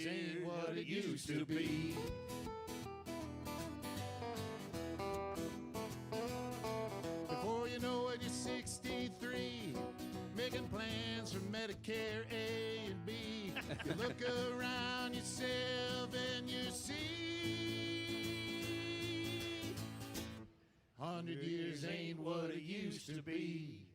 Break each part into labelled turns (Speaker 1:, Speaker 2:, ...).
Speaker 1: years ain't what it used to be. Before you know it, you're 63, making plans for Medicare A and B. You look around yourself and you see 100 years ain't what it used to be.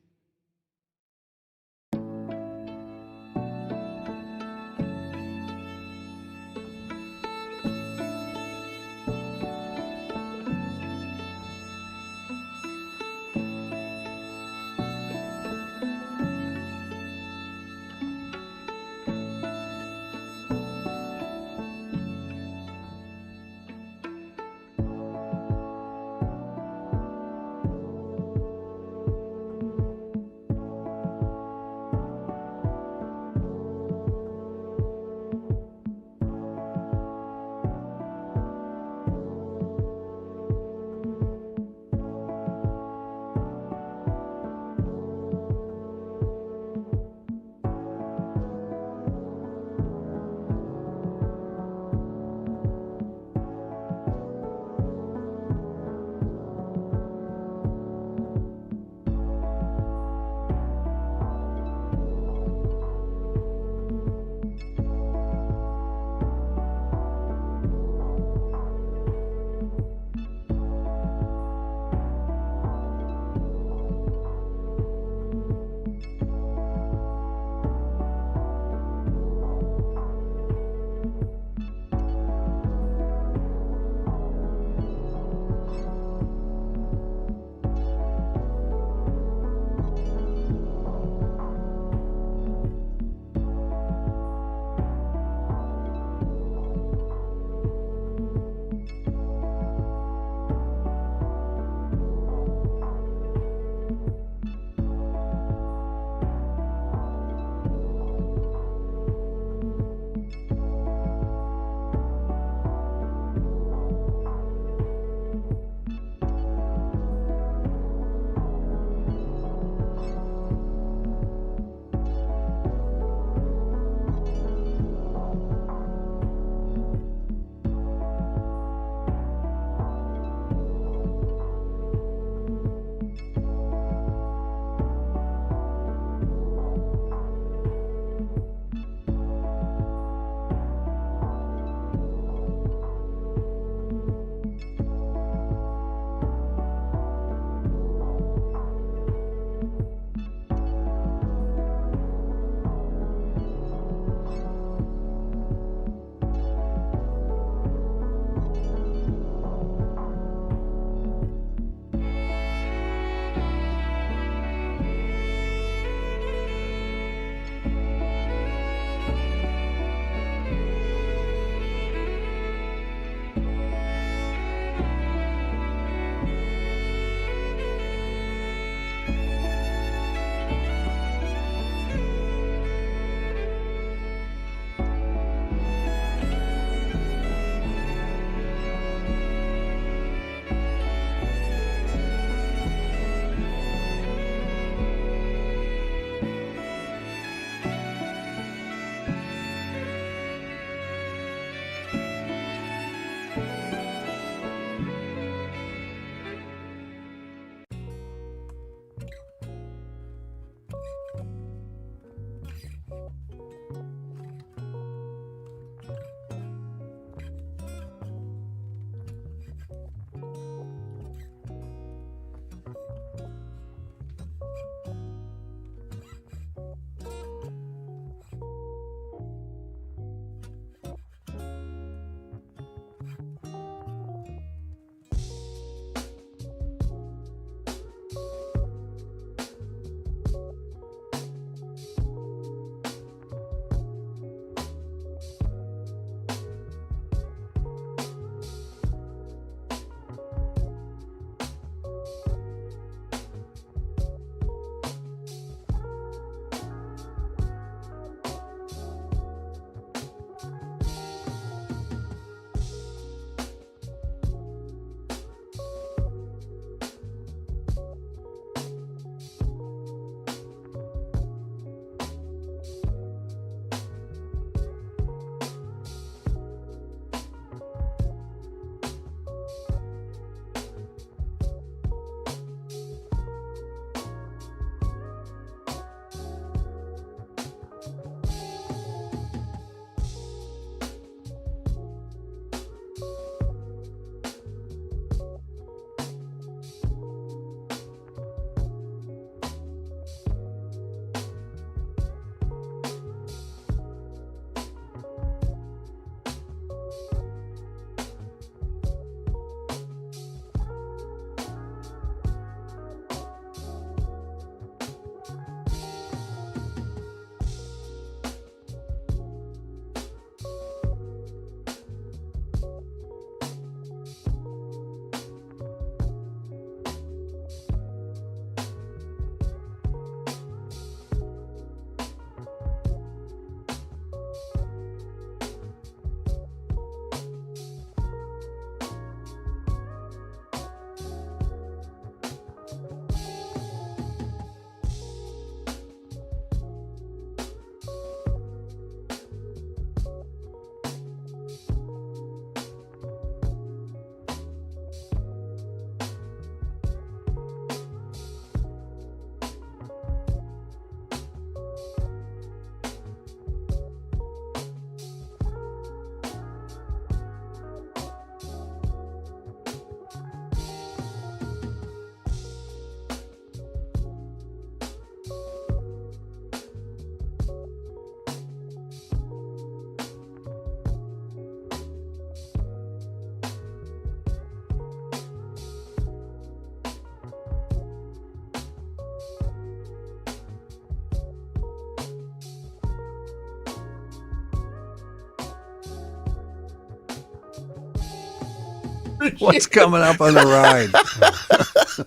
Speaker 2: What's coming up on the ride?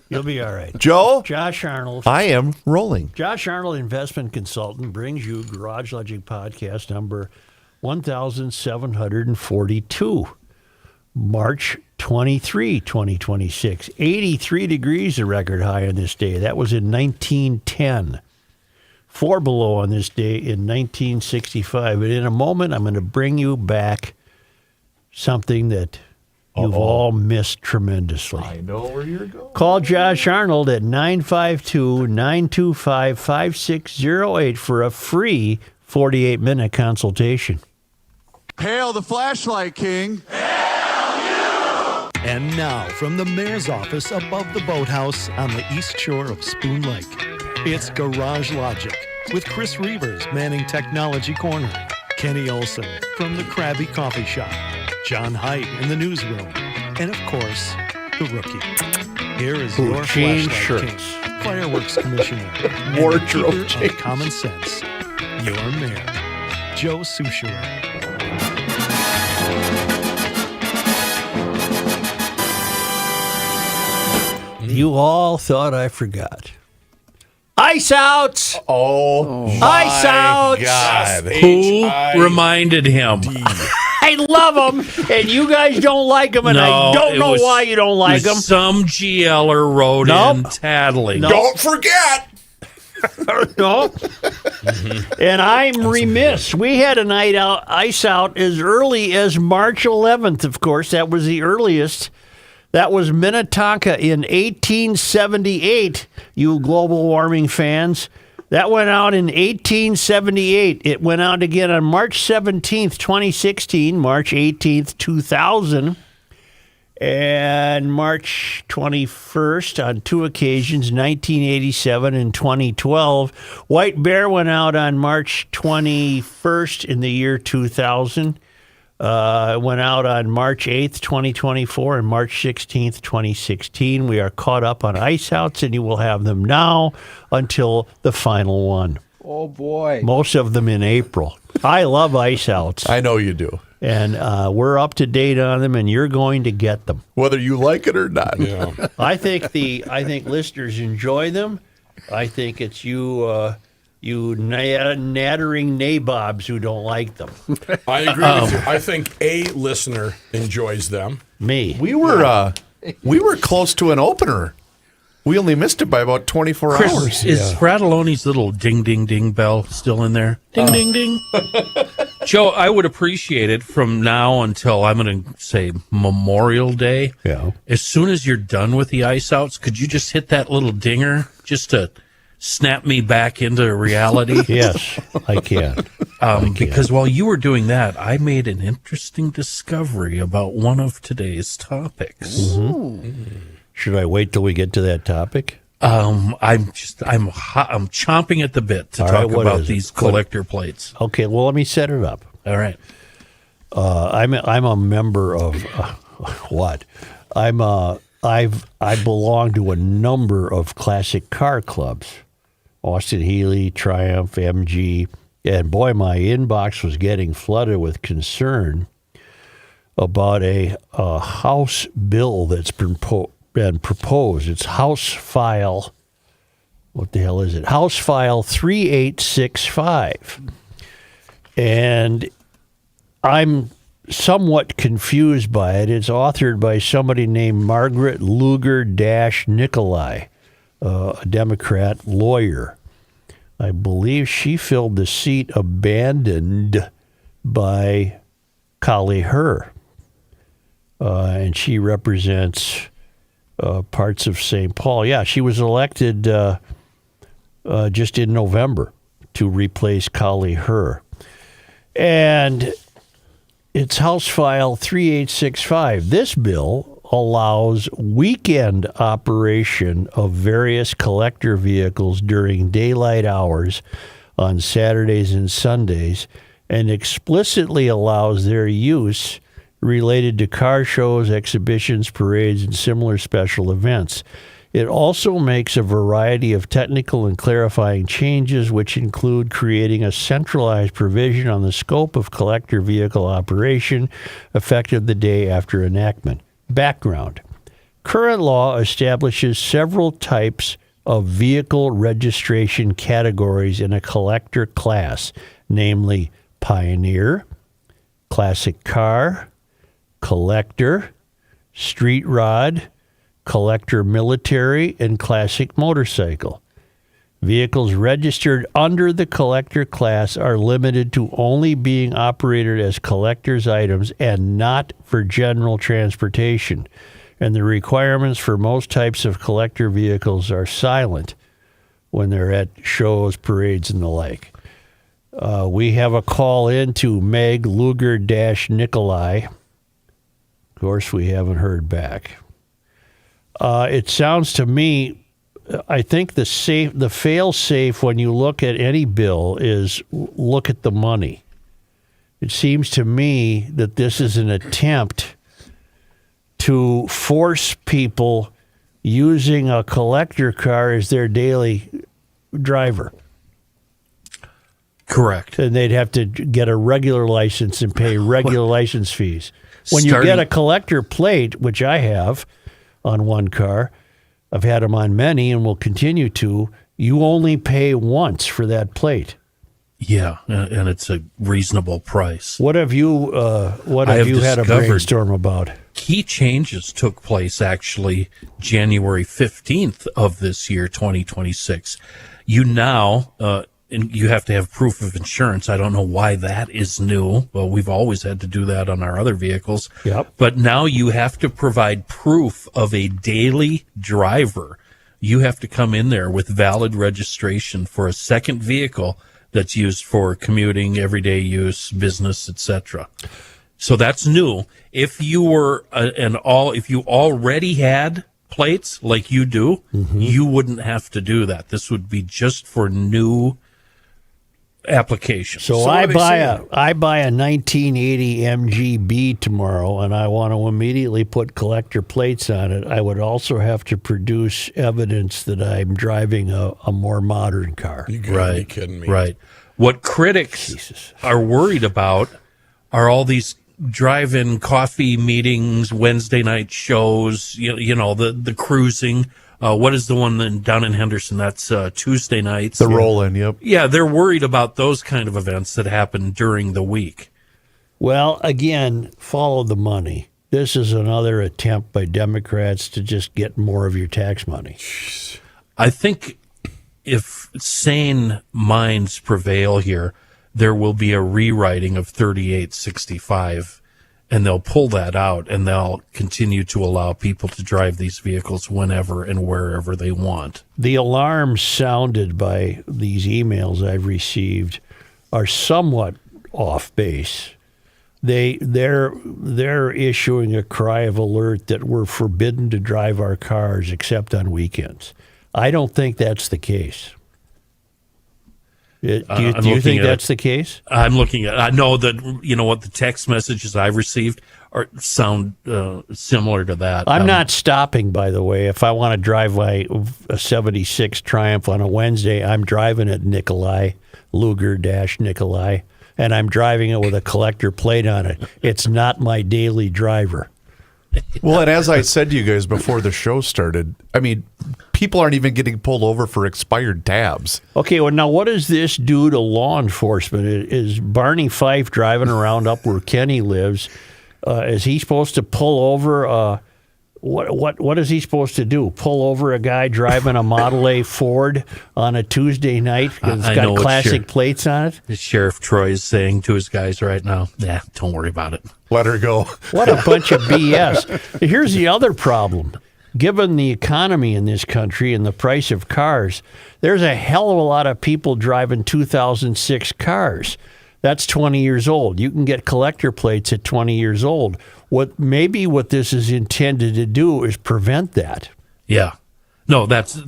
Speaker 3: You'll be all right.
Speaker 4: Joe?
Speaker 3: Josh Arnold.
Speaker 4: I am rolling.
Speaker 3: Josh Arnold, investment consultant, brings you Garage Logic podcast number 1742, March 23, 2026. 83 degrees, a record high on this day. That was in 1910. 4 below on this day in 1965. But in a moment, I'm going to bring you back something that you've all missed tremendously.
Speaker 4: I know where you're going.
Speaker 3: Call Josh Arnold at 952-925-5608 for a free 48-minute consultation.
Speaker 1: Hail the flashlight king.
Speaker 5: And now, from the mayor's office above the boathouse on the east shore of Spoon Lake, it's Garage Logic with Chris Reavers manning Technology Corner, Kenny Olson from the Krabby Coffee Shop, John Heidt in the newsroom, and of course, the rookie. Here is your flashlight king, fireworks commissioner,
Speaker 4: Wardrobe
Speaker 5: and the keeper of common sense, your mayor, Joe Soucheray.
Speaker 3: You all thought I forgot. Ice outs! Ice outs!
Speaker 4: God.
Speaker 6: Who reminded him?
Speaker 3: I love them, and you guys don't like them, and I don't know why you don't like them.
Speaker 6: Some GLer wrote in tattling.
Speaker 4: Don't forget.
Speaker 3: No. And I'm remiss. We had a night out, ice out as early as March 11th, of course. That was the earliest. That was Minnetonka in 1878, you global warming fans. That went out in 1878. It went out again on March 17th, 2016, March 18th, 2000, and March 21st on 2 occasions, 1987 and 2012. White Bear went out on March 21st in the year 2000. It went out on March 8th, 2024, and March 16th, 2016. We are caught up on ice outs, and you will have them now until the final one.
Speaker 2: Oh, boy.
Speaker 3: Most of them in April. I love ice outs,
Speaker 4: I know you do.
Speaker 3: and we're up to date on them, and you're going to get them.
Speaker 4: Whether you like it or not.
Speaker 6: Yeah.
Speaker 3: I think listeners enjoy them. I think it's you nattering nabobs who don't like them.
Speaker 7: I agree with you. I think a listener enjoys them.
Speaker 3: Me.
Speaker 4: We were close to an opener. We only missed it by about 24
Speaker 6: Chris,
Speaker 4: hours.
Speaker 6: is Fratelloni's little ding, ding, ding bell still in there? Ding, ding, ding. Joe, I would appreciate it from now until, I'm going to say, Memorial Day.
Speaker 3: Yeah.
Speaker 6: As soon as you're done with the ice outs, could you just hit that little dinger just to snap me back into reality?
Speaker 3: Yes, I can.
Speaker 6: Because while you were doing that, I made an interesting discovery about one of today's topics.
Speaker 3: Should I wait till we get to that topic?
Speaker 6: I'm chomping at the bit to
Speaker 3: All right,
Speaker 6: talk
Speaker 3: what
Speaker 6: about
Speaker 3: is it?
Speaker 6: these collector plates.
Speaker 3: Okay, well, let me set it up.
Speaker 6: All right.
Speaker 3: I'm a member of what? I belong to a number of classic car clubs. Austin Healey, Triumph, MG, and boy, my inbox was getting flooded with concern about a House bill that's been proposed. It's House File, what the hell is it? House File 3865. And I'm somewhat confused by it. It's authored by somebody named Margaret Luger-Nicolai, a Democrat lawyer. I believe she filled the seat abandoned by Kali Herr. And she represents parts of St. Paul. Yeah, she was elected just in November to replace Kali Herr. And it's House File 3865. This bill allows weekend operation of various collector vehicles during daylight hours on Saturdays and Sundays, and explicitly allows their use related to car shows, exhibitions, parades, and similar special events. It also makes a variety of technical and clarifying changes, which include creating a centralized provision on the scope of collector vehicle operation effective the day after enactment. Background. Current law establishes several types of vehicle registration categories in a collector class, namely Pioneer, Classic Car, Collector, Street Rod, Collector Military, and Classic Motorcycle. Vehicles registered under the collector class are limited to only being operated as collector's items and not for general transportation. And the requirements for most types of collector vehicles are silent when they're at shows, parades, and the like. We have a call in to Meg Luger-Nikolai. Of course, we haven't heard back. It sounds to me, I think the fail-safe when you look at any bill is look at the money. It seems to me that this is an attempt to force people using a collector car as their daily driver.
Speaker 6: Correct.
Speaker 3: And they'd have to get a regular license and pay regular license fees. When you get a collector plate, which I have on one car, I've had them on many and will continue to, you only pay once for that plate.
Speaker 6: Yeah, and it's a reasonable price.
Speaker 3: What have you had a brainstorm about?
Speaker 6: Key changes took place actually January 15th of this year, 2026. You now, and you have to have proof of insurance. I don't know why that is new. Well, we've always had to do that on our other vehicles.
Speaker 3: Yep.
Speaker 6: But now you have to provide proof of a daily driver. You have to come in there with valid registration for a second vehicle that's used for commuting, everyday use, business, etc. So that's new. If you were if you already had plates like you do, you wouldn't have to do that. This would be just for new applications.
Speaker 3: So I buy a 1980 MGB tomorrow, and I want to immediately put collector plates on it. I would also have to produce evidence that I'm driving a more modern car.
Speaker 7: You gotta be kidding me.
Speaker 6: Right. What critics are worried about are all these drive-in coffee meetings, Wednesday night shows, you know, the cruising. What is the one down in Henderson? That's Tuesday nights.
Speaker 4: The roll-in, yep.
Speaker 6: Yeah, they're worried about those kind of events that happen during the week.
Speaker 3: Well, again, follow the money. This is another attempt by Democrats to just get more of your tax money.
Speaker 6: I think if sane minds prevail here, there will be a rewriting of 3865, and they'll pull that out, and they'll continue to allow people to drive these vehicles whenever and wherever they want.
Speaker 3: The alarms sounded by these emails I've received are somewhat off base. They're issuing a cry of alert that we're forbidden to drive our cars except on weekends. I don't think that's the case. Do you think that's the case?
Speaker 6: I'm looking at. I know that you know what the text messages I've received sound similar to that.
Speaker 3: I'm not stopping, by the way. If I want to drive a 76 Triumph on a Wednesday, I'm driving it Nikolai, Luger-Nikolai, and I'm driving it with a collector plate on it. It's not my daily driver.
Speaker 4: Well, and as I said to you guys before the show started, I mean, people aren't even getting pulled over for expired tabs.
Speaker 3: Okay, well, now what does this do to law enforcement? Is Barney Fife driving around up where Kenny lives? Is he supposed to pull over? What is he supposed to do? Pull over a guy driving a Model A Ford on a Tuesday night because it's got classic plates on it?
Speaker 6: Sheriff Troy is saying to his guys right now, "Yeah, don't worry about it.
Speaker 4: Let her go."
Speaker 3: What a bunch of BS. Here's the other problem. Given the economy in this country and the price of cars, there's a hell of a lot of people driving 2006 cars. That's 20 years old. You can get collector plates at 20 years old. What this is intended to do is prevent that.
Speaker 6: Yeah. No, that's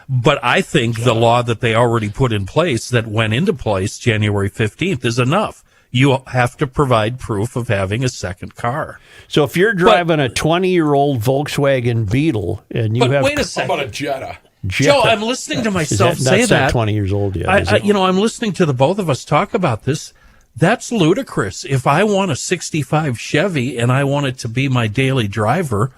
Speaker 6: but I think the law that they already put in place that went into place January 15th is enough. You have to provide proof of having a second car.
Speaker 3: So if you're driving a 20-year-old Volkswagen Beetle and you have...
Speaker 6: Wait a second.
Speaker 7: How about a Jetta?
Speaker 6: Joe, I'm listening to myself say
Speaker 3: that's
Speaker 6: that.
Speaker 3: not 20 years old yet.
Speaker 6: I'm listening to the both of us talk about this. That's ludicrous. If I want a 65 Chevy and I want it to be my daily driver,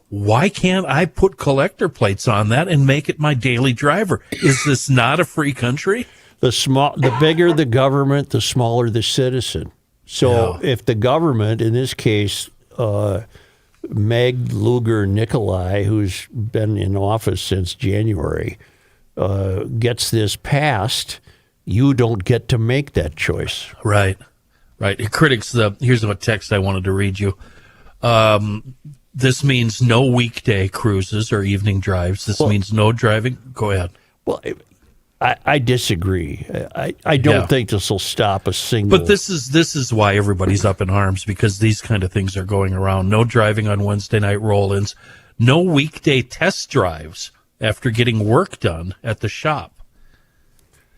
Speaker 6: why can't I put collector plates on that and make it my daily driver? Is this not a free country?
Speaker 3: The bigger the government, the smaller the citizen. So if the government, in this case, Meg Luger Nikolai, who's been in office since January, gets this passed, you don't get to make that choice.
Speaker 6: Right. Critics, here's what text I wanted to read you. This means no weekday cruises or evening drives. This means no driving. Go ahead.
Speaker 3: Well, I disagree. I don't think this will stop a single.
Speaker 6: But this is why everybody's up in arms, because these kind of things are going around. No driving on Wednesday night roll-ins. No weekday test drives after getting work done at the shop.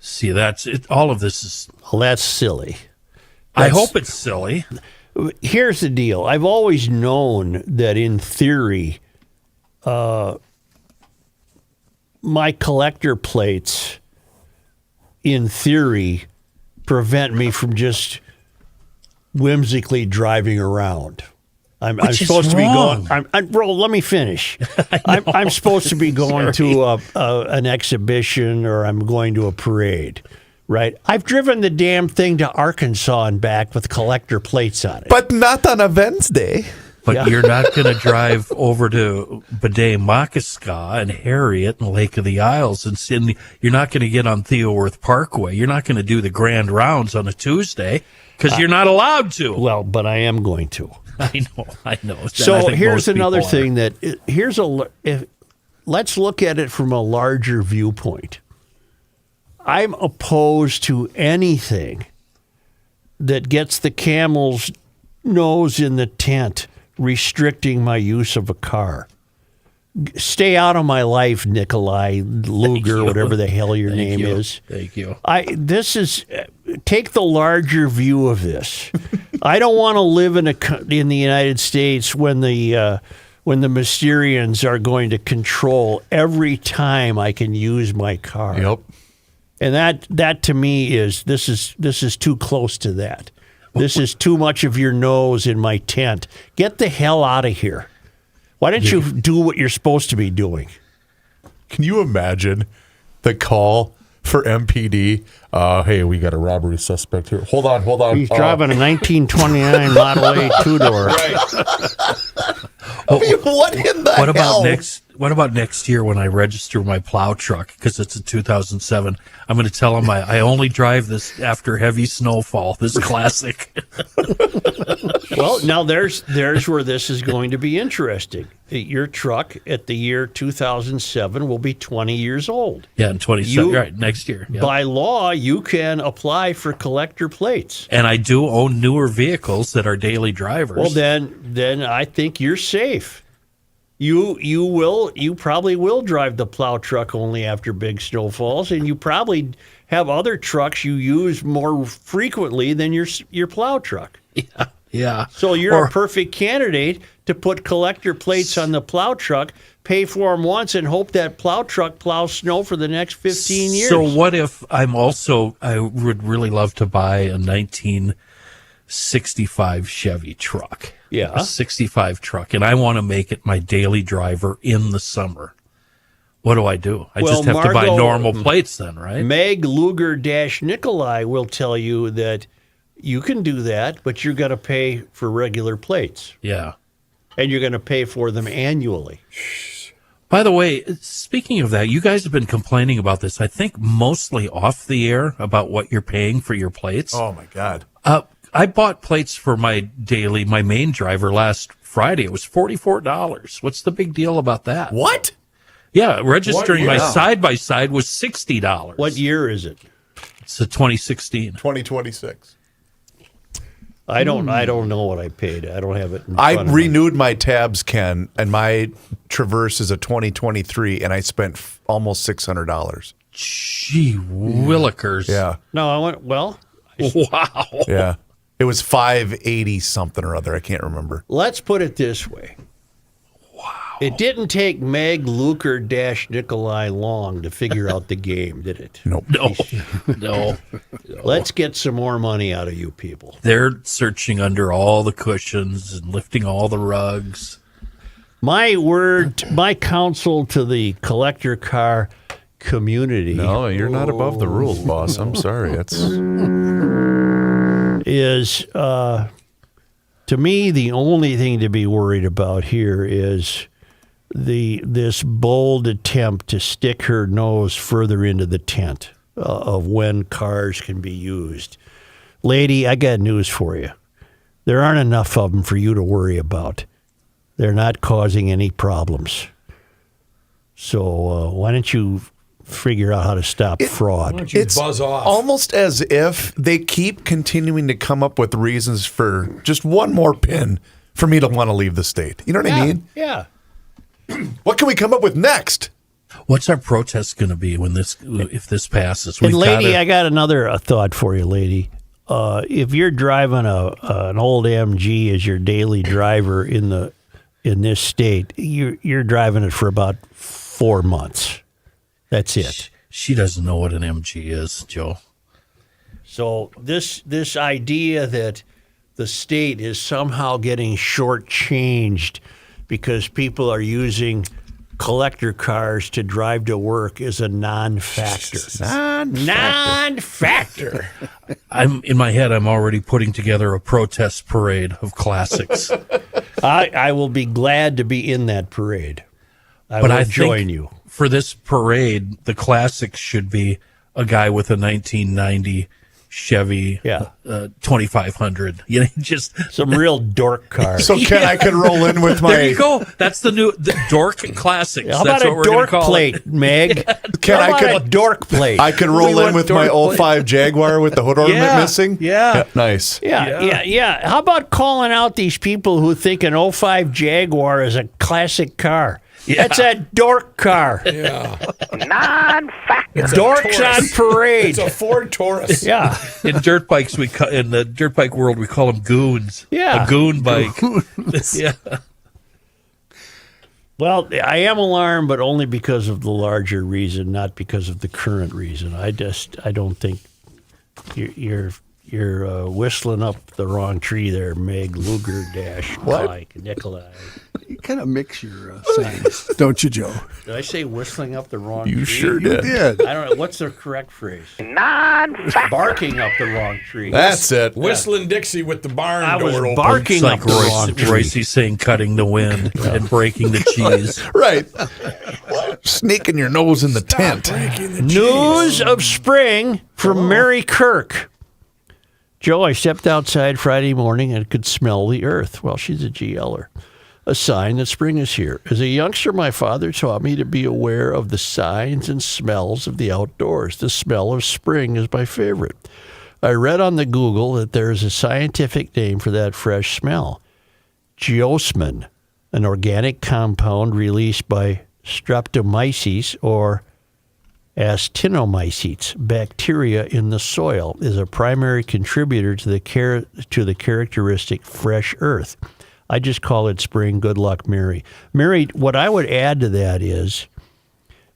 Speaker 6: See, that's it. All of this is.
Speaker 3: Well, that's silly.
Speaker 6: I hope it's silly.
Speaker 3: Here's the deal. I've always known that in theory, my collector plates, in theory, prevent me from just whimsically driving around. I'm supposed to be going. Bro, let me finish. I'm supposed to be going to an exhibition, or I'm going to a parade, right? I've driven the damn thing to Arkansas and back with collector plates on it.
Speaker 4: But not on a Wednesday.
Speaker 6: But you're not going to drive over to Bidet Makaska and Harriet and Lake of the Isles and you're not going to get on Theoworth Parkway. You're not going to do the grand rounds on a Tuesday because you're not allowed to.
Speaker 3: Well, but I am going to.
Speaker 6: I know.
Speaker 3: So here's another thing let's look at it from a larger viewpoint. I'm opposed to anything that gets the camel's nose in the tent, restricting my use of a car. Stay out of my life, Nikolai Luger, whatever the hell your name is.
Speaker 6: Thank you.
Speaker 3: Take the larger view of this. I don't want to live in the United States when the Mysterians are going to control every time I can use my car.
Speaker 4: Yep.
Speaker 3: And that to me is this is too close to that. This is too much of your nose in my tent. Get the hell out of here. Why don't you do what you're supposed to be doing?
Speaker 4: Can you imagine the call for MPD? Hey, we got a robbery suspect here. Hold on.
Speaker 3: He's driving a 1929 Model A two-door.
Speaker 4: Right. What in the hell?
Speaker 6: What about next year when I register my plow truck, because it's a 2007? I'm going to tell them I only drive this after heavy snowfall. This classic.
Speaker 3: Well, now there's where this is going to be interesting. Your truck at the year 2007 will be 20 years old.
Speaker 6: Yeah, in 27, right, next year. Yep.
Speaker 3: By law, you can apply for collector plates.
Speaker 6: And I do own newer vehicles that are daily drivers.
Speaker 3: Well, then I think you're safe. You probably will drive the plow truck only after big snowfalls, and you probably have other trucks you use more frequently than your plow truck.
Speaker 6: Yeah.
Speaker 3: So you're a perfect candidate to put collector plates on the plow truck, pay for them once, and hope that plow truck plows snow for the next 15 years.
Speaker 6: So what if I would really love to buy a 1965 Chevy truck.
Speaker 3: Yeah.
Speaker 6: A 65 truck, and I want to make it my daily driver in the summer. What do? I just have to buy normal plates then, right?
Speaker 3: Meg Luger-Nikolai will tell you that you can do that, but you're going to pay for regular plates.
Speaker 6: Yeah.
Speaker 3: And you're going to pay for them annually.
Speaker 6: By the way, speaking of that, you guys have been complaining about this, I think mostly off the air, about what you're paying for your plates.
Speaker 4: Oh, my God.
Speaker 6: I bought plates for my main driver last Friday. It was $44. What's the big deal about that?
Speaker 4: What?
Speaker 6: Yeah, registering my side-by-side was $60.
Speaker 3: What year is it?
Speaker 6: It's a 2016.
Speaker 4: 2026.
Speaker 3: I don't know what I paid. I don't have it in
Speaker 4: I
Speaker 3: front of
Speaker 4: renewed my tabs, Ken, and my Traverse is a 2023, and I spent almost $600.
Speaker 6: Gee willikers.
Speaker 4: Yeah.
Speaker 3: No, I went, well.
Speaker 6: Wow.
Speaker 4: Yeah. It was 580 something or other. I can't remember.
Speaker 3: Let's put it this way.
Speaker 6: Wow.
Speaker 3: It didn't take Meg Luker Nikolai long to figure out the game, did it?
Speaker 4: Nope.
Speaker 6: No.
Speaker 3: Let's get some more money out of you people.
Speaker 6: They're searching under all the cushions and lifting all the rugs.
Speaker 3: My counsel to the collector car community
Speaker 4: No, you're not above the rules, boss. I'm sorry.
Speaker 3: is, to me, the only thing to be worried about here is this bold attempt to stick her nose further into the tent of when cars can be used. Lady, I got news for you. There aren't enough of them for you to worry about. They're not causing any problems. So why don't you figure out how to stop fraud?
Speaker 7: Why don't you
Speaker 4: It's
Speaker 7: buzz off?
Speaker 4: almost as if they keep continuing to come up with reasons for just one more pin for me to want to leave the state. You know what I mean?
Speaker 3: Yeah.
Speaker 4: What can we come up with next?
Speaker 6: What's our protest going to be if this passes?
Speaker 3: And lady, I got another thought for you, lady. If you're driving an old MG as your daily driver in this state, you're driving it for about 4 months. That's it.
Speaker 6: She doesn't know what an MG is, Joe.
Speaker 3: So this idea that the state is somehow getting shortchanged because people are using collector cars to drive to work is a non-factor. Non-factor.
Speaker 6: I'm in my head. I'm already putting together a protest parade of classics.
Speaker 3: I will be glad to be in that parade. I will join you.
Speaker 6: For this parade, the classics should be a guy with a 1990 Chevy 2500. You know, just
Speaker 3: some real dork cars.
Speaker 4: So I could roll in with my.
Speaker 6: There you go. That's the dork classics.
Speaker 3: How
Speaker 6: That's
Speaker 3: about
Speaker 6: what
Speaker 3: a
Speaker 6: we're
Speaker 3: dork
Speaker 6: gonna call
Speaker 3: plate,
Speaker 6: it.
Speaker 3: Meg? A dork plate.
Speaker 4: I could roll in with my 05 Jaguar with the hood ornament missing.
Speaker 6: Yeah.
Speaker 4: Nice.
Speaker 3: Yeah. How about calling out these people who think an 05 Jaguar is a classic car?
Speaker 6: Yeah.
Speaker 3: That's a dork car.
Speaker 7: Yeah.
Speaker 3: Non-factor. Dorks on parade.
Speaker 7: It's a Ford Taurus.
Speaker 3: Yeah.
Speaker 6: In dirt bikes, in the dirt bike world, we call them goons.
Speaker 3: Yeah.
Speaker 6: A goon bike. Yeah.
Speaker 3: Well, I am alarmed, but only because of the larger reason, not because of the current reason. I don't think you're whistling up the wrong tree there, Meg Luger Nikolai.
Speaker 2: You kind of mix your signs, don't you, Joe?
Speaker 3: Did I say whistling up the wrong tree?
Speaker 4: You sure
Speaker 2: You
Speaker 4: did.
Speaker 2: did.
Speaker 3: I don't know. What's the correct phrase? Barking up the wrong tree.
Speaker 4: That's it.
Speaker 7: Whistling Dixie with the barn
Speaker 3: I was
Speaker 7: door open.
Speaker 3: barking
Speaker 6: It's like
Speaker 3: up the wrong tree.
Speaker 6: Royce saying cutting the wind and breaking the cheese.
Speaker 4: Right. Sneaking your nose in the tent.
Speaker 7: Breaking the
Speaker 3: News of spring from Mary Kirk. Joe, I stepped outside Friday morning and could smell the earth. Well, she's a GLer. A sign that spring is here. As a youngster, my father taught me to be aware of the signs and smells of the outdoors. The smell of spring is my favorite. I read on the Google that there is a scientific name for that fresh smell. Geosmin, an organic compound released by Streptomyces or Actinomycetes bacteria in the soil, is a primary contributor to the characteristic fresh earth. I just call it spring. Good luck, Mary. Mary, what I would add to that is,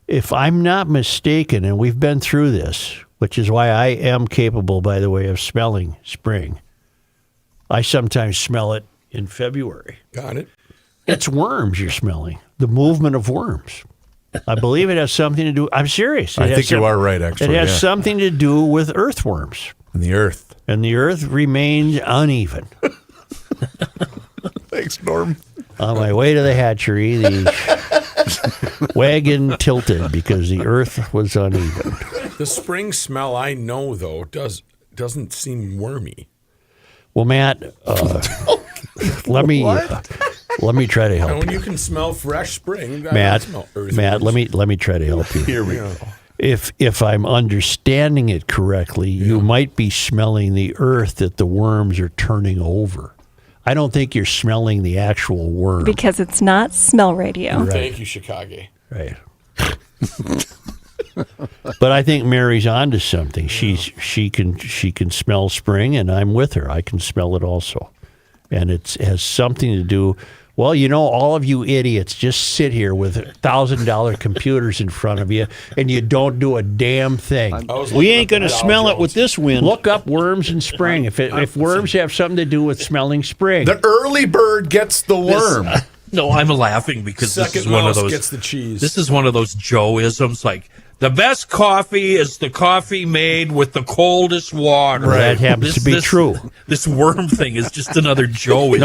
Speaker 3: if I'm not mistaken, and we've been through this, which is why I am capable, by the way, of smelling spring. I sometimes smell it in February.
Speaker 7: Got it.
Speaker 3: It's worms you're smelling, the movement of worms. I believe it has something to do. I'm serious.
Speaker 4: I think you are right, actually.
Speaker 3: It has something to do with earthworms.
Speaker 4: And the earth.
Speaker 3: And the earth remains uneven.
Speaker 4: Thanks, Norm.
Speaker 3: On my way to the hatchery, the wagon tilted because the earth was uneven.
Speaker 7: The spring smell I know though doesn't seem wormy.
Speaker 3: Well, Matt, let me try to
Speaker 7: And
Speaker 3: help
Speaker 7: when
Speaker 3: you.
Speaker 7: you can smell fresh spring, you gotta
Speaker 3: Matt,
Speaker 7: smell earthworms.
Speaker 3: Matt, let me try to help you.
Speaker 4: Here we go.
Speaker 3: If I'm understanding it correctly, you might be smelling the earth that the worms are turning over. I don't think you're smelling the actual worm.
Speaker 8: Because it's not smell radio.
Speaker 7: Thank you, Chicago.
Speaker 3: Right. But I think Mary's onto something. She can smell spring, and I'm with her. I can smell it also, and it has something to do Well, you know, all of you idiots just sit here with $1,000 computers in front of you, and you don't do a damn thing.
Speaker 9: We ain't going to smell it with this wind.
Speaker 3: Look up worms in spring. If worms have something to do with smelling spring.
Speaker 4: The early bird gets the worm.
Speaker 6: No, I'm laughing because this is
Speaker 7: Second
Speaker 6: one of
Speaker 7: mouse
Speaker 6: those.
Speaker 7: gets the cheese.
Speaker 6: This is one of those Joe-isms, like the best coffee is the coffee made with the coldest water.
Speaker 3: Right. That happens to be true.
Speaker 6: This worm thing is just another Joe-ism.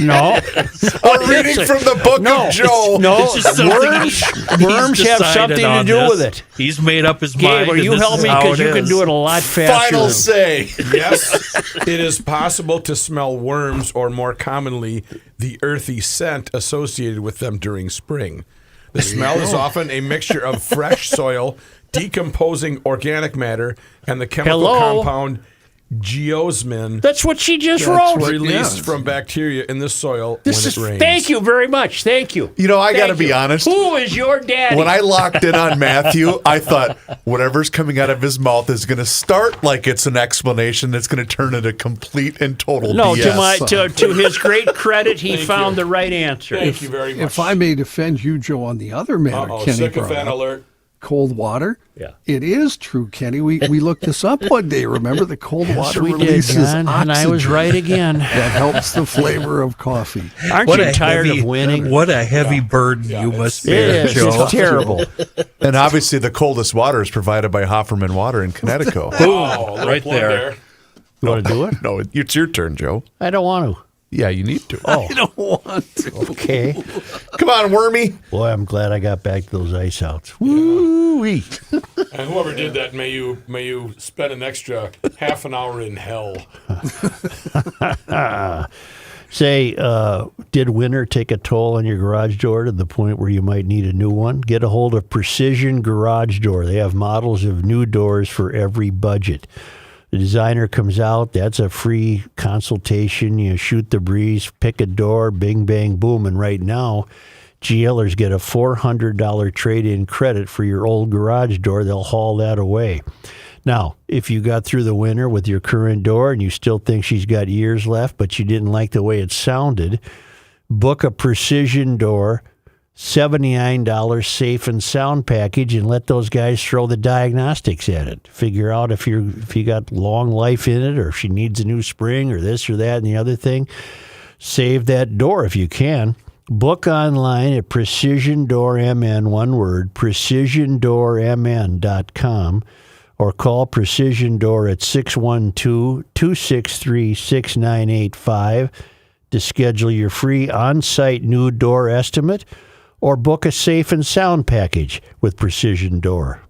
Speaker 3: No.
Speaker 4: I'm reading from the book of Joe.
Speaker 3: No,
Speaker 6: It's just something
Speaker 3: worms
Speaker 6: he's
Speaker 3: have
Speaker 6: decided
Speaker 3: something to
Speaker 6: on
Speaker 3: do
Speaker 6: this.
Speaker 3: with it.
Speaker 6: He's made up his
Speaker 3: Gabe,
Speaker 6: mind.
Speaker 3: will
Speaker 6: and
Speaker 3: you
Speaker 6: this
Speaker 3: help
Speaker 6: is
Speaker 3: me?
Speaker 6: how
Speaker 3: Because you can
Speaker 6: is.
Speaker 3: do it a lot faster.
Speaker 4: Final say.
Speaker 7: Yes, it is possible to smell worms, or more commonly, the earthy scent associated with them during spring. The smell is often a mixture of fresh soil, decomposing organic matter, and the chemical
Speaker 3: Hello?
Speaker 7: compound geosmin
Speaker 3: That's what she just wrote.
Speaker 7: released from bacteria in the soil
Speaker 3: This
Speaker 7: when
Speaker 3: is.
Speaker 7: it rains.
Speaker 3: Thank you very much. Thank you.
Speaker 4: You know, I got to
Speaker 3: Thank
Speaker 4: be
Speaker 3: you.
Speaker 4: honest.
Speaker 3: Who is your daddy?
Speaker 4: When I locked in on Matthew, I thought whatever's coming out of his mouth is going to start like it's an explanation that's going to turn into complete and total
Speaker 3: no,
Speaker 4: BS.
Speaker 3: to his great credit, he found the right answer.
Speaker 7: Thank you very much.
Speaker 2: If I may defend you, Joe, on the other matter, Kenny brought
Speaker 7: sycophant
Speaker 2: up,
Speaker 7: alert.
Speaker 2: cold water.
Speaker 3: Yeah.
Speaker 2: It is true, Kenny. We looked this up one day. Remember, the cold water
Speaker 3: we did,
Speaker 2: releases
Speaker 3: John, and I was
Speaker 2: oxygen
Speaker 3: right again.
Speaker 2: that helps the flavor of coffee.
Speaker 3: Aren't you tired of winning?
Speaker 6: What a heavy burden you must
Speaker 3: It
Speaker 6: bear,
Speaker 3: is.
Speaker 6: Joe.
Speaker 3: It's terrible.
Speaker 4: And obviously, the coldest water is provided by Hofferman Water in Connecticut.
Speaker 7: Oh, little
Speaker 6: right
Speaker 7: plug
Speaker 6: there.
Speaker 3: You want to do it?
Speaker 4: No, it's your turn, Joe.
Speaker 3: I don't want to.
Speaker 4: Yeah, you need to.
Speaker 3: Oh,
Speaker 2: I don't want to.
Speaker 3: okay.
Speaker 4: Come on, Wormy.
Speaker 3: Boy, I'm glad I got back to those ice outs. Woo-wee.
Speaker 7: And whoever did that, may you spend an extra half an hour in hell.
Speaker 3: Say, did winter take a toll on your garage door to the point where you might need a new one? Get a hold of Precision Garage Door. They have models of new doors for every budget. The designer comes out. That's a free consultation. You shoot the breeze, pick a door, bing, bang, boom. And right now, GLers get a $400 trade-in credit for your old garage door. They'll haul that away. Now, if you got through the winter with your current door and you still think she's got years left, but you didn't like the way it sounded, book a Precision Door $79 safe and sound package and let those guys throw the diagnostics at it. Figure out if you got long life in it, or if she needs a new spring, or this or that and the other thing. Save that door if you can. Book online at Precision Door MN, one word, precisiondoormn.com, or call Precision Door at 612-263-6985 to schedule your free on-site new door estimate, or book a safe and sound package with Precision Door.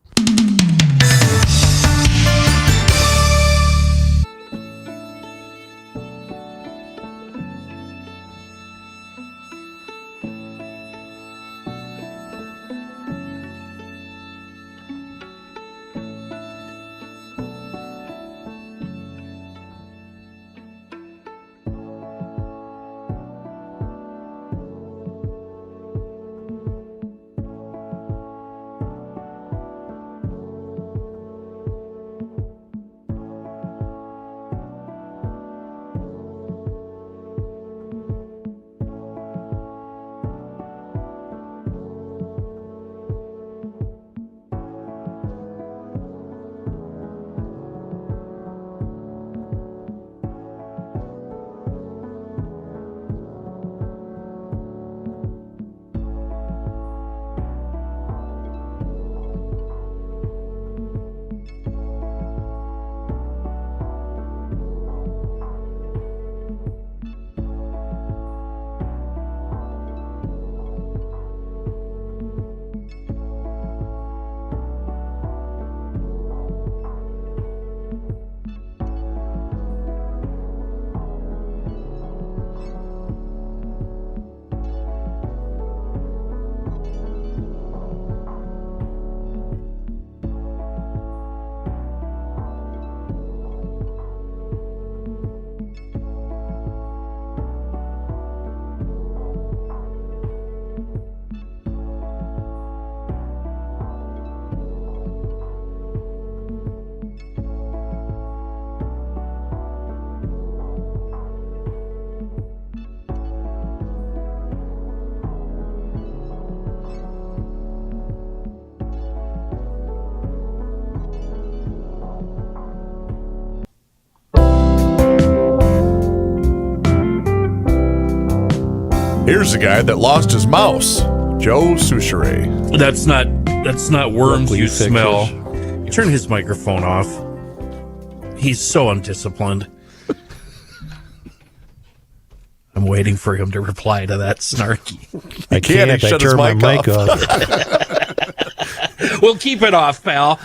Speaker 4: Here's a guy that lost his mouse, Joe Souchere.
Speaker 6: That's not worms
Speaker 3: Luckily
Speaker 6: you
Speaker 3: fixes.
Speaker 6: smell. Turn his microphone off. He's so undisciplined. I'm waiting for him to reply to that snarky.
Speaker 3: I
Speaker 4: can't. He
Speaker 3: can't. I
Speaker 4: shut his
Speaker 3: turned my
Speaker 4: mic
Speaker 3: mic off.
Speaker 6: We'll keep it off, pal.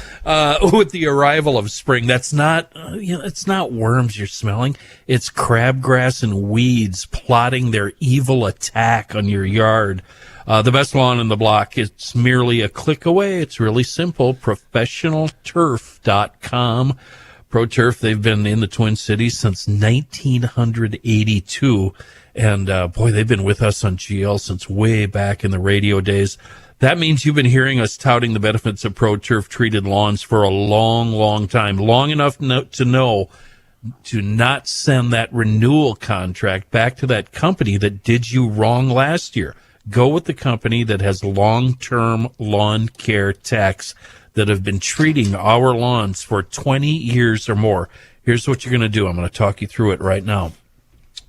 Speaker 6: With the arrival of spring, that's not, it's not worms you're smelling. It's crabgrass and weeds plotting their evil attack on your yard. The best lawn in the block. It's merely a click away. It's really simple. ProfessionalTurf.com. ProTurf, they've been in the Twin Cities since 1982. And, boy, they've been with us on GL since way back in the radio days. That means you've been hearing us touting the benefits of ProTurf treated lawns for a long, long time. Long enough to know to not send that renewal contract back to that company that did you wrong last year. Go with the company that has long-term lawn care techs that have been treating our lawns for 20 years or more. Here's what you're going to do. I'm going to talk you through it right now.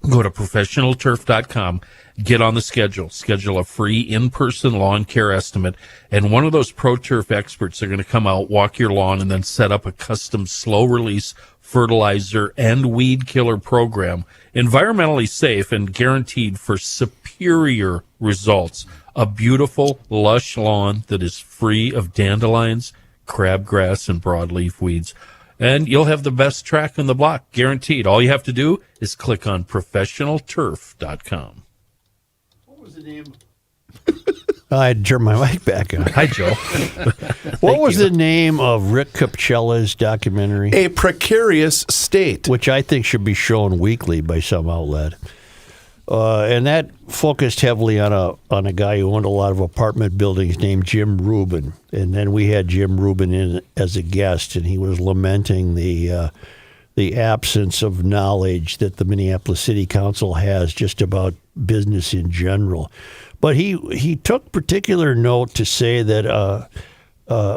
Speaker 6: Go to ProfessionalTurf.com, get on the schedule a free in-person lawn care estimate, and one of those ProTurf experts are going to come out, walk your lawn, and then set up a custom slow-release fertilizer and weed killer program, environmentally safe and guaranteed for superior results. A beautiful, lush lawn that is free of dandelions, crabgrass, and broadleaf weeds. And you'll have the best track on the block, guaranteed. All you have to do is click on ProfessionalTurf.com.
Speaker 3: What was the name? I had to turn my mic back on.
Speaker 6: Hi, Joe.
Speaker 3: What was the name of Rick Capcella's documentary?
Speaker 4: A Precarious State.
Speaker 3: Which I think should be shown weekly by some outlet. And that focused heavily on a guy who owned a lot of apartment buildings named Jim Rubin. And then we had Jim Rubin in as a guest, and he was lamenting the absence of knowledge that the Minneapolis City Council has just about business in general. But he took particular note to say that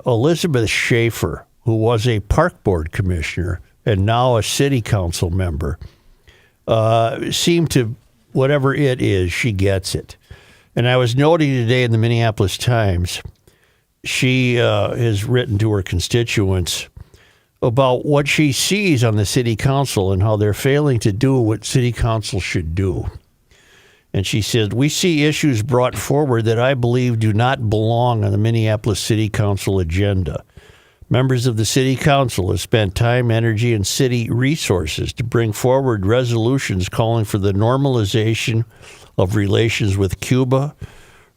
Speaker 3: Elizabeth Shaffer, who was a park board commissioner and now a city council member, seemed to, whatever it is, she gets it. And I was noting today in the Minneapolis Times, she has written to her constituents about what she sees on the city council and how they're failing to do what city council should do. And she said, "We see issues brought forward that I believe do not belong on the Minneapolis City Council agenda. Members of the City Council have spent time, energy, and city resources to bring forward resolutions calling for the normalization of relations with Cuba,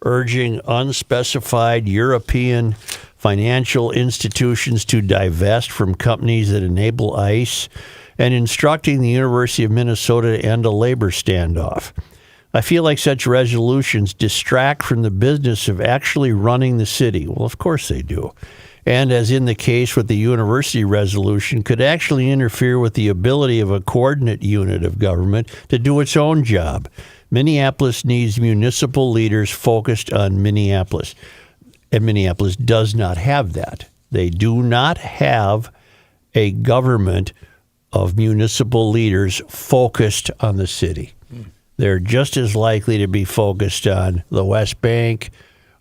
Speaker 3: urging unspecified European financial institutions to divest from companies that enable ICE, and instructing the University of Minnesota to end a labor standoff. I feel like such resolutions distract from the business of actually running the city." Well, of course they do. And as in the case with the university resolution, could actually interfere with the ability of a coordinate unit of government to do its own job. Minneapolis needs municipal leaders focused on Minneapolis. And Minneapolis does not have that. They do not have a government of municipal leaders focused on the city. They're just as likely to be focused on the West Bank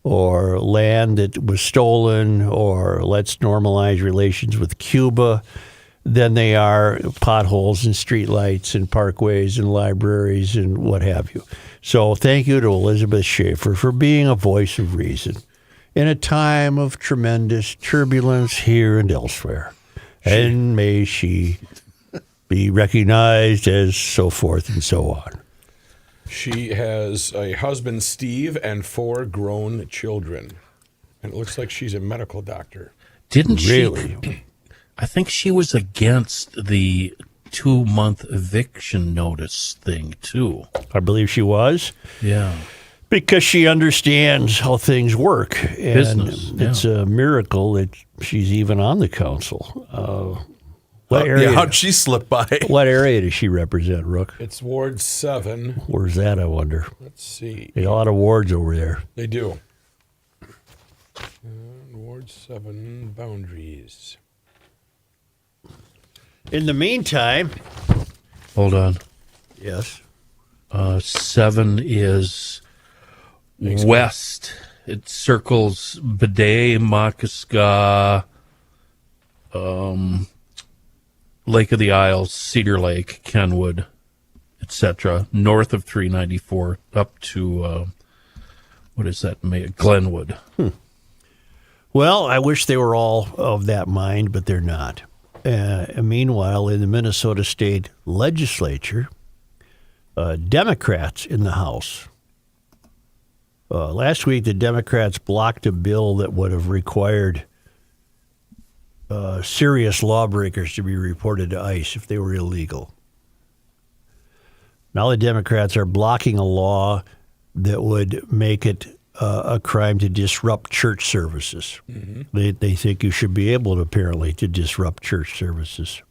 Speaker 3: or land that was stolen or let's normalize relations with Cuba than they are potholes and streetlights and parkways and libraries and what have you. So thank you to Elizabeth Shaffer for being a voice of reason in a time of tremendous turbulence here and elsewhere. And may she be recognized as so forth and so on.
Speaker 7: She has a husband, Steve, and 4 grown children. And it looks like she's a medical doctor.
Speaker 6: Didn't
Speaker 3: Really?
Speaker 6: she? I think she was against the 2-month eviction notice thing, too.
Speaker 3: I believe she was.
Speaker 6: Yeah.
Speaker 3: Because she understands how things work. And
Speaker 6: Business,
Speaker 3: it's a miracle that she's even on the council. What area?
Speaker 4: Yeah, how'd she slip by?
Speaker 3: What area does she represent, Rook?
Speaker 7: It's Ward 7.
Speaker 3: Where's that, I wonder?
Speaker 7: Let's see.
Speaker 3: They got a lot of wards over there.
Speaker 7: They do. Ward 7 boundaries.
Speaker 3: In the meantime,
Speaker 6: Hold on.
Speaker 3: yes.
Speaker 6: 7 is west. It circles Bidet, Makaska, Lake of the Isles, Cedar Lake, Kenwood, etc. North of 394 up to, Glenwood.
Speaker 3: Well, I wish they were all of that mind, but they're not. Meanwhile, in the Minnesota State Legislature, Democrats in the House. Last week, the Democrats blocked a bill that would have required serious lawbreakers to be reported to ICE if they were illegal. Now the Democrats are blocking a law that would make it a crime to disrupt church services. Mm-hmm. They think you should be able to, apparently, to disrupt church services.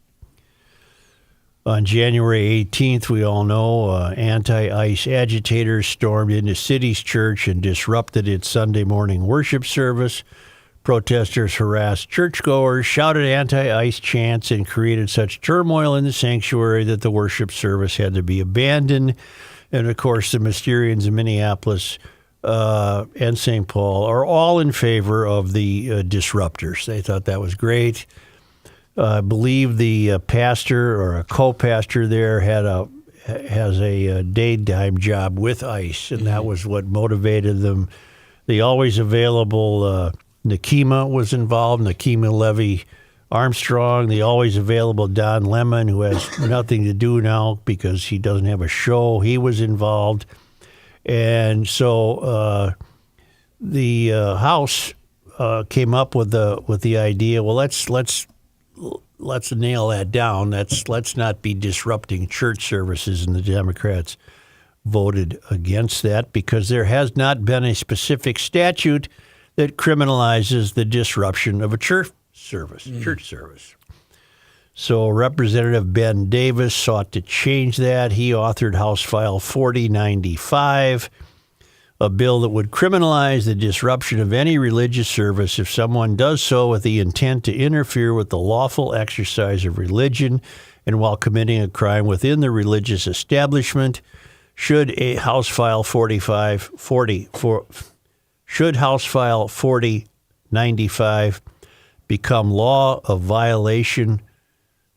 Speaker 3: On January 18th, we all know, anti-ICE agitators stormed into City's church and disrupted its Sunday morning worship service. Protesters harassed churchgoers, shouted anti-ICE chants, and created such turmoil in the sanctuary that the worship service had to be abandoned. And, of course, the Mysterians in Minneapolis and St. Paul are all in favor of the disruptors. They thought that was great. I believe the pastor or a co-pastor there has a daytime job with ICE, and that was what motivated them. The always available Nakima was involved, Nakima Levy Armstrong, the always available Don Lemon, who has nothing to do now because he doesn't have a show. He was involved. And so the House came up with the idea, well, let's nail that down. Let's not be disrupting church services, and the Democrats voted against that because there has not been a specific statute that criminalizes the disruption of a church service. So Representative Ben Davis sought to change that. He authored House File 4095, a bill that would criminalize the disruption of any religious service if someone does so with the intent to interfere with the lawful exercise of religion and while committing a crime within the religious establishment. Should House File 4095 become law, a violation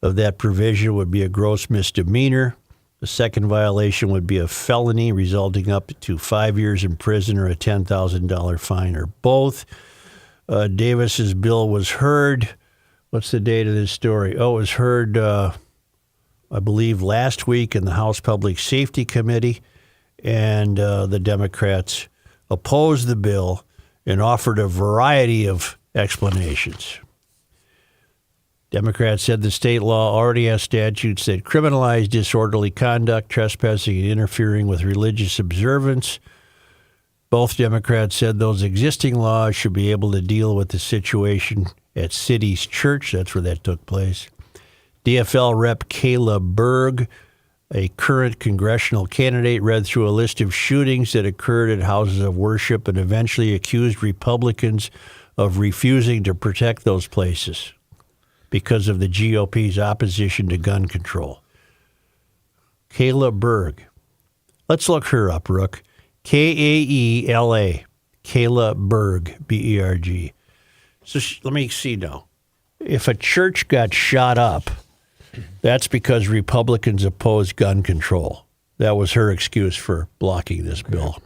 Speaker 3: of that provision would be a gross misdemeanor. The second violation would be a felony resulting up to 5 years in prison or a $10,000 fine or both. Davis's bill was heard. What's the date of this story? Oh, it was heard, I believe, last week in the House Public Safety Committee, and the Democrats opposed the bill and offered a variety of explanations. Democrats said the state law already has statutes that criminalize disorderly conduct, trespassing, and interfering with religious observance. Both Democrats said those existing laws should be able to deal with the situation at City's church. That's where that took place. DFL Rep. Kayla Berg, a current congressional candidate, read through a list of shootings that occurred at houses of worship and eventually accused Republicans of refusing to protect those places because of the GOP's opposition to gun control. Kayla Berg. Let's look her up, Rook. Kaela. Kayla Berg, B-E-R-G. So let me see now. If a church got shot up, that's because Republicans opposed gun control. That was her excuse for blocking this bill.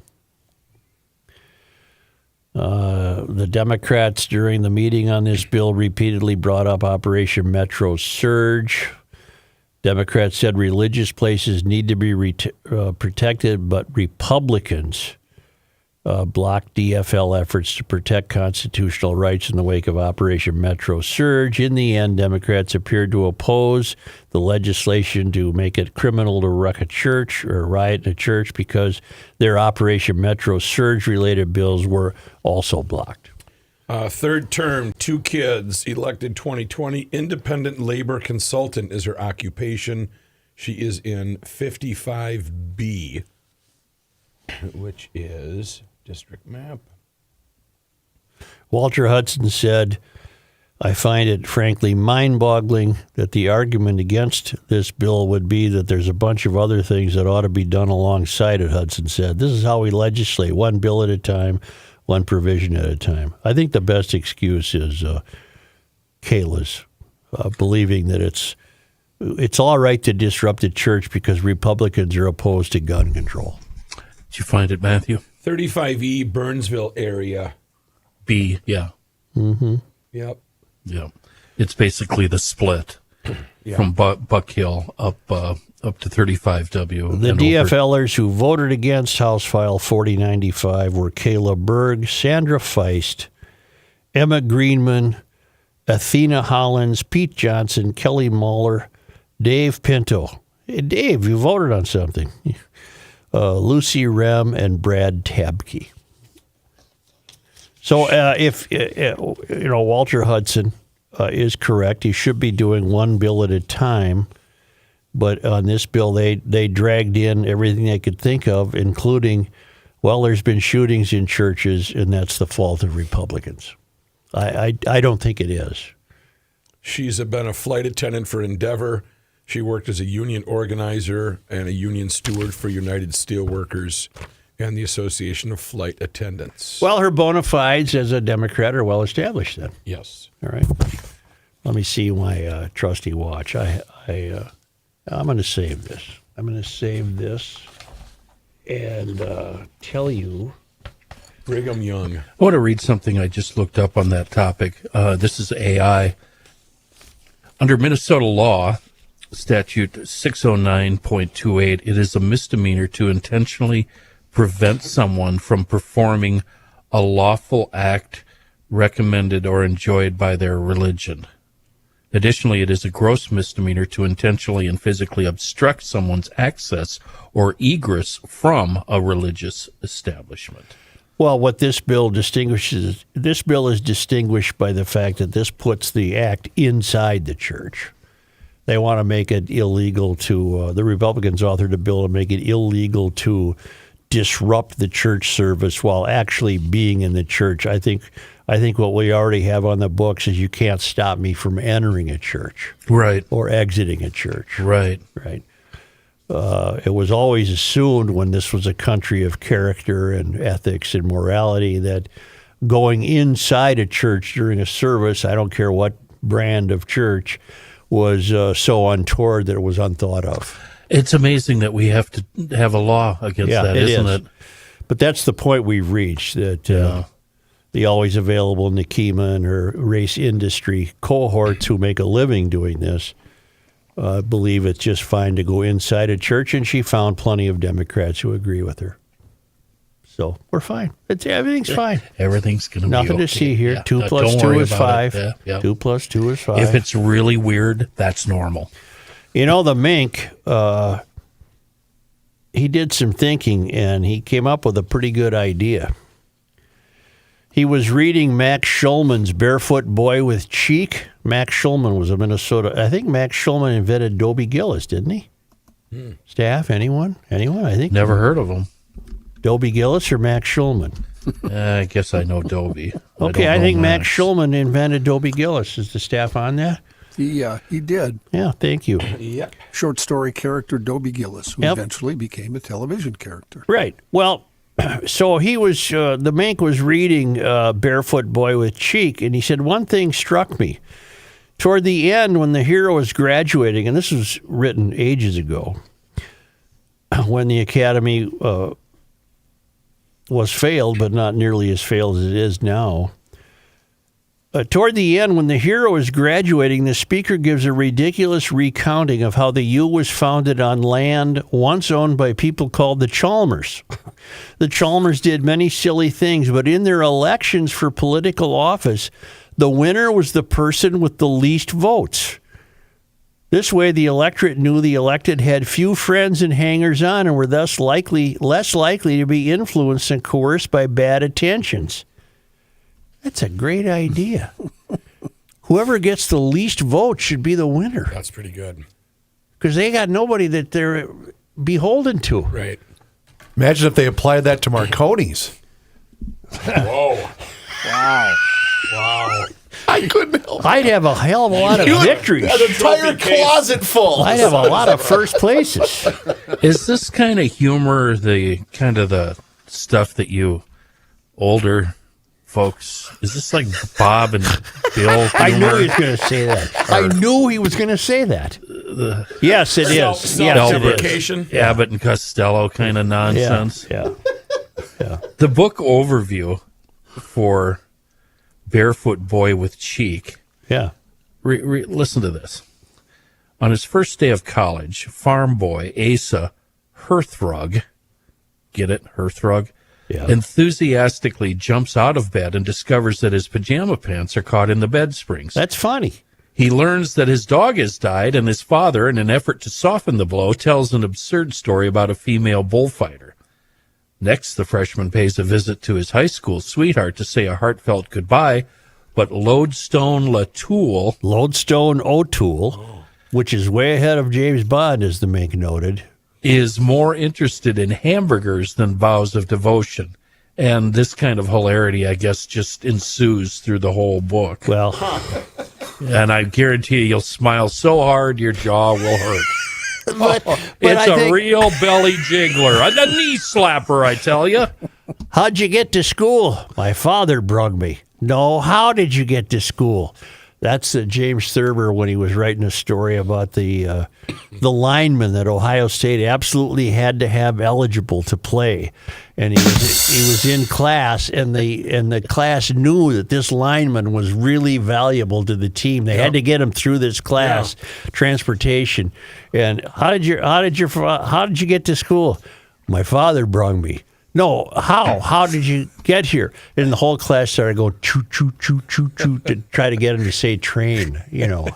Speaker 3: The Democrats, during the meeting on this bill, repeatedly brought up Operation Metro Surge. Democrats said religious places need to be protected, but Republicans blocked DFL efforts to protect constitutional rights in the wake of Operation Metro Surge. In the end, Democrats appeared to oppose the legislation to make it criminal to wreck a church or riot in a church because their Operation Metro Surge-related bills were also blocked.
Speaker 7: Third term, 2 kids, elected 2020. Independent labor consultant is her occupation. She is in 55B, which is district map.
Speaker 3: Walter Hudson said, I find it, frankly, mind-boggling that the argument against this bill would be that there's a bunch of other things that ought to be done alongside it, Hudson said. This is how we legislate, one bill at a time, one provision at a time. I think the best excuse is Kayla's, believing that it's all right to disrupt the church because Republicans are opposed to gun control.
Speaker 6: Did you find it, Matthew?
Speaker 7: 35E, Burnsville area.
Speaker 6: B, yeah.
Speaker 3: Mm-hmm.
Speaker 7: Yep.
Speaker 6: Yeah. It's basically the split from Buck Hill up to 35W.
Speaker 3: The DFLers who voted against House File 4095 were Kayla Berg, Sandra Feist, Emma Greenman, Athena Hollins, Pete Johnson, Kelly Muller, Dave Pinto. Hey, Dave, you voted on something. Lucy Rem and Brad Tabke. So if Walter Hudson is correct, he should be doing one bill at a time. But on this bill, they dragged in everything they could think of, including, well, there's been shootings in churches, and that's the fault of Republicans. I don't think it is.
Speaker 7: She's been a flight attendant for Endeavor. She worked as a union organizer and a union steward for United Steelworkers and the Association of Flight Attendants.
Speaker 3: Well, her bona fides as a Democrat are well established then.
Speaker 7: Yes.
Speaker 3: All right. Let me see my trusty watch. I'm going to save this. I'm going to save this and tell you.
Speaker 7: Brigham Young.
Speaker 6: I want to read something I just looked up on that topic. This is AI. Under Minnesota law, statute 609.28, it is a misdemeanor to intentionally prevent someone from performing a lawful act recommended or enjoyed by their religion. Additionally, it is a gross misdemeanor to intentionally and physically obstruct someone's access or egress from a religious establishment.
Speaker 3: Well, what this bill distinguishes, this bill is distinguished by the fact that this puts the act inside the church. They want to make it illegal to, the Republicans authored a bill to make it illegal to disrupt the church service while actually being in the church. I think what we already have on the books is you can't stop me from entering a church.
Speaker 6: Right.
Speaker 3: Or exiting a church.
Speaker 6: Right.
Speaker 3: Right. It was always assumed when this was a country of character and ethics and morality that going inside a church during a service, I don't care what brand of church, was so untoward that it was unthought of.
Speaker 6: It's amazing that we have to have a law against that, isn't it?
Speaker 3: But that's the point we've reached, that the always available Nikema and her race industry cohorts who make a living doing this believe it's just fine to go inside a church, and she found plenty of Democrats who agree with her. So we're fine. Everything's fine.
Speaker 6: Everyth's going to be
Speaker 3: nothing
Speaker 6: okay.
Speaker 3: to see here.
Speaker 6: Yeah.
Speaker 3: 2 plus 2 is 5.
Speaker 6: Yeah.
Speaker 3: 2 plus 2 is 5.
Speaker 6: If it's really weird, that's normal.
Speaker 3: You know, the mink, he did some thinking, and he came up with a pretty good idea. He was reading Max Schulman's Barefoot Boy with Cheek. Max Schulman was a Minnesota. I think Max Schulman invented Dobie Gillis, didn't he? Staff, anyone? I think.
Speaker 6: Never heard of him.
Speaker 3: Dobie Gillis or Max Schulman?
Speaker 6: I guess I know Dobie.
Speaker 3: Okay, I think Max Schulman invented Dobie Gillis. Is the staff on that?
Speaker 2: He did.
Speaker 3: Yeah, thank you.
Speaker 7: Yep.
Speaker 2: Short story character Dobie Gillis, who eventually became a television character.
Speaker 3: Right. Well, so he was, the mink was reading Barefoot Boy with Cheek, and he said, one thing struck me. Toward the end, when the hero is graduating, and this was written ages ago, when the Academy was failed, but not nearly as failed as it is now. Toward the end, when the hero is graduating, the speaker gives a ridiculous recounting of how the U was founded on land once owned by people called the Chalmers. The Chalmers did many silly things, but in their elections for political office, the winner was the person with the least votes. This way, the electorate knew the elected had few friends and hangers-on and were thus less likely to be influenced and coerced by bad intentions. That's a great idea. Whoever gets the least votes should be the winner.
Speaker 7: That's pretty good.
Speaker 3: Because they got nobody that they're beholden to.
Speaker 7: Right.
Speaker 4: Imagine if they applied that to Marconi's.
Speaker 7: Whoa.
Speaker 2: Wow.
Speaker 7: Wow.
Speaker 4: I couldn't help.
Speaker 3: I'd have a hell of a lot of victories.
Speaker 4: An entire closet full.
Speaker 3: I'd have a lot of first places.
Speaker 6: Is this kind of humor the kind of the stuff that you older folks, is this like Bob and Bill humor?
Speaker 3: I knew he was going to say that. I knew he was going to say that. Yes, it is. Yes, it is.
Speaker 6: Abbott and Costello kind of nonsense.
Speaker 3: Yeah.
Speaker 6: The book overview for Barefoot Boy with Cheek.
Speaker 3: Yeah.
Speaker 6: Listen to this. On his first day of college, farm boy Asa Hearthrug, get it, Hearthrug, enthusiastically jumps out of bed and discovers that his pajama pants are caught in the bed springs.
Speaker 3: That's funny.
Speaker 6: He learns that his dog has died, and his father, in an effort to soften the blow, tells an absurd story about a female bullfighter. Next, the freshman pays a visit to his high school sweetheart to say a heartfelt goodbye, but Lodestone O'Toole, which is way ahead of James Bond, as the Mink noted, is more interested in hamburgers than vows of devotion. And this kind of hilarity, I guess, just ensues through the whole book.
Speaker 3: Well,
Speaker 6: and I guarantee you'll smile so hard your jaw will hurt.
Speaker 3: but
Speaker 6: it's a real belly jiggler, a knee slapper, I tell you.
Speaker 3: How'd you get to school? My father brung me. No, how did you get to school? That's James Thurber when he was writing a story about the lineman that Ohio State absolutely had to have eligible to play, and he was in class, and the class knew that this lineman was really valuable to the team. They had to get him through this class, transportation. And how did you get to school? My father brung me. No, how? How did you get here? And the whole class started going choo choo choo choo choo to try to get him to say train. You know,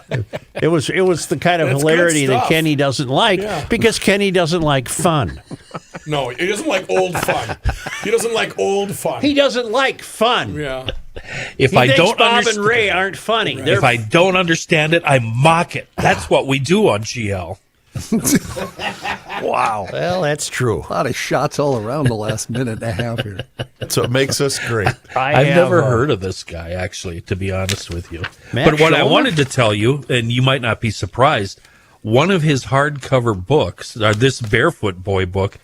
Speaker 3: it was the kind of hilarity that Kenny doesn't like because Kenny doesn't like fun.
Speaker 7: No, he doesn't like old fun. He doesn't like old fun.
Speaker 3: He doesn't like fun.
Speaker 7: Yeah.
Speaker 6: If
Speaker 3: he thinks Bob and Ray aren't funny.
Speaker 6: If I don't understand it, I mock it. That's what we do on GL.
Speaker 3: Wow. Well, that's true.
Speaker 2: A lot of shots all around the last minute and a half here.
Speaker 4: So it makes us great.
Speaker 6: I've never heard of this guy, actually, to be honest with you.
Speaker 3: But
Speaker 6: what I wanted to tell you, and you might not be surprised, one of his hardcover books, this Barefoot Boy book,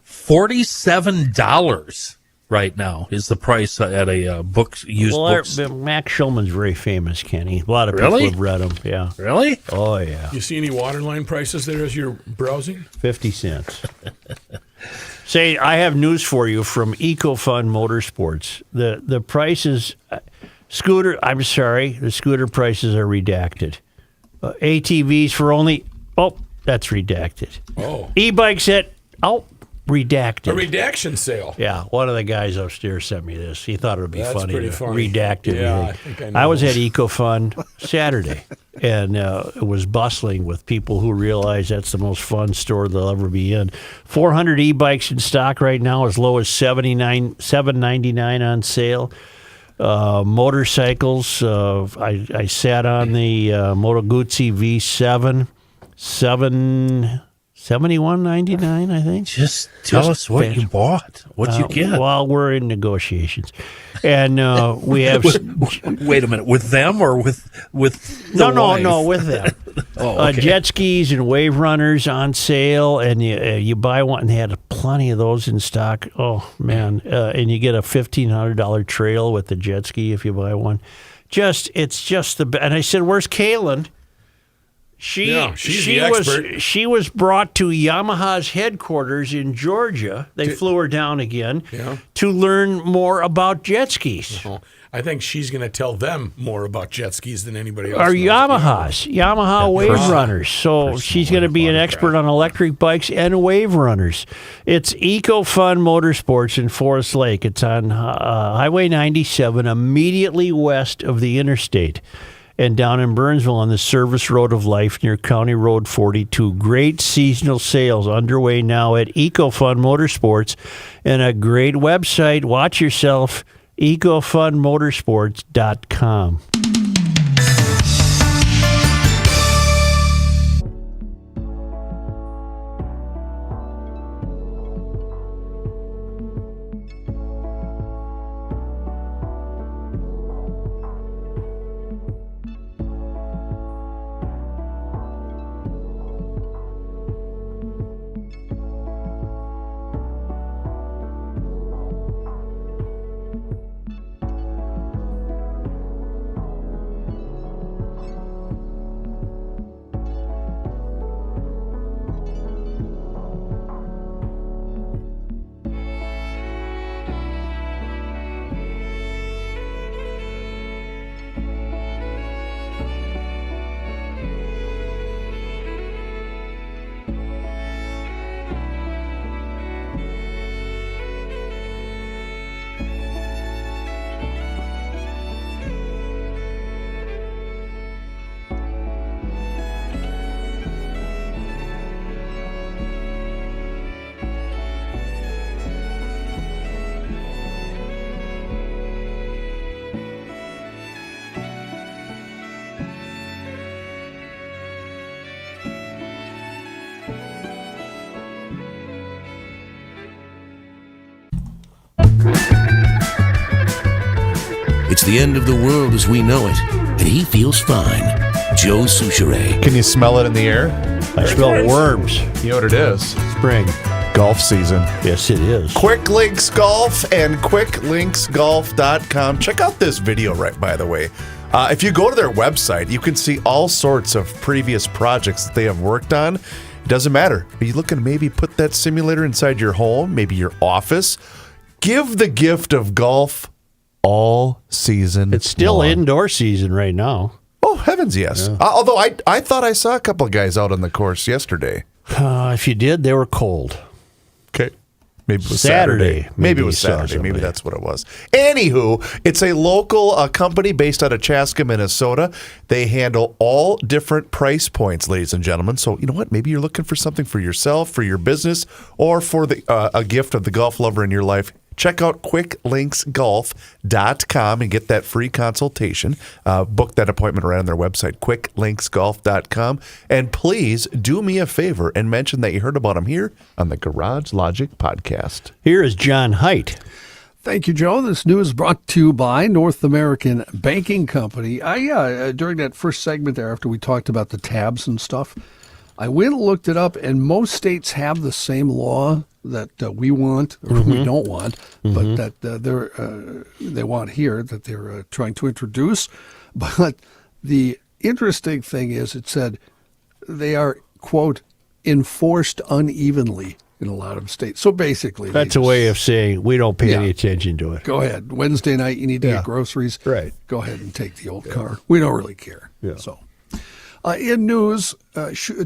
Speaker 6: $47 right now is the price at a used books.
Speaker 3: Max Schulman's very famous, Kenny. A lot of people have read him. Yeah.
Speaker 6: Really?
Speaker 3: Oh, yeah.
Speaker 7: You see any waterline prices there as you're browsing?
Speaker 3: 50 cents. Say, I have news for you from EcoFun Motorsports. The prices, the scooter prices are redacted. ATVs for only, that's redacted.
Speaker 7: Oh.
Speaker 3: E-bikes redacted.
Speaker 7: A redaction sale.
Speaker 3: Yeah, one of the guys upstairs sent me this. He thought it would be funny to redact it.
Speaker 7: Yeah, I think I know.
Speaker 3: I was at EcoFun Saturday, and it was bustling with people who realize that's the most fun store they'll ever be in. 400 e-bikes in stock right now, as low as $7.99 on sale. Motorcycles, I sat on the Moto Guzzi V7, $71.99, I think.
Speaker 6: Just tell us what you bought. What you get?
Speaker 3: Well, we're in negotiations, and we have.
Speaker 6: Wait a minute, with them or with the wife?
Speaker 3: No, with them.
Speaker 6: Okay.
Speaker 3: Jet skis and wave runners on sale, and you buy one, and they had plenty of those in stock. Oh man, and you get a $1,500 trail with the jet ski if you buy one. It's just the best. And I said, "Where's Kaylin?" She's the expert. She was brought to Yamaha's headquarters in Georgia. They flew her down again to learn more about jet skis.
Speaker 7: I think she's going to tell them more about jet skis than anybody else.
Speaker 3: Or Yamaha wave runners. So she's going to be an expert on electric bikes and wave runners. It's EcoFun Motorsports in Forest Lake. It's on Highway 97, immediately west of the interstate. And down in Burnsville on the Service Road of Life near County Road 42. Great seasonal sales underway now at EcoFun Motorsports, and a great website. Watch yourself, EcoFunMotorsports.com.
Speaker 10: It's the end of the world as we know it, and he feels fine. Joe Souchere.
Speaker 4: Can you smell it in the air?
Speaker 3: I smell worms.
Speaker 4: You know what it is?
Speaker 3: Spring.
Speaker 4: Golf season.
Speaker 3: Yes, it is.
Speaker 4: QuickLinks Golf and QuickLinksGolf.com. Check out this video right by the way. If you go to their website, you can see all sorts of previous projects that they have worked on. It doesn't matter. Are you looking to maybe put that simulator inside your home, maybe your office? Give the gift of golf all season.
Speaker 3: It's still
Speaker 4: long.
Speaker 3: indoor season right now.
Speaker 4: Oh, heavens, yes.
Speaker 3: Yeah.
Speaker 4: Although I thought I saw a couple of guys out on the course yesterday.
Speaker 3: If you did, they were cold.
Speaker 4: Okay. Maybe it was
Speaker 3: Saturday.
Speaker 4: Saturday. Maybe it was
Speaker 3: you saw
Speaker 4: Saturday. Maybe
Speaker 3: somebody.
Speaker 4: that's what it was. Anywho, it's a local company based out of Chaska, Minnesota. They handle all different price points, ladies and gentlemen. So, you know what? Maybe you're looking for something for yourself, for your business, or for a gift of the golf lover in your life. Check out QuickLinksGolf.com and get that free consultation. Book that appointment right on their website, QuickLinksGolf.com. And please do me a favor and mention that you heard about them here on the Garage Logic podcast.
Speaker 3: Here is John Heidt.
Speaker 2: Thank you, Joe. This news is brought to you by North American Banking Company. During that first segment there, after we talked about the tabs and stuff, I went and looked it up, and most states have the same law that we want, or we don't want, but that they want here, that they're trying to introduce. But the interesting thing is, it said they are, quote, enforced unevenly in a lot of states. So basically,
Speaker 3: That's a way of saying we don't pay any attention to it.
Speaker 2: Go ahead. Wednesday night, you need to get groceries.
Speaker 3: Right.
Speaker 2: Go ahead and take the old car. We don't really care.
Speaker 3: Yeah.
Speaker 2: So, in news,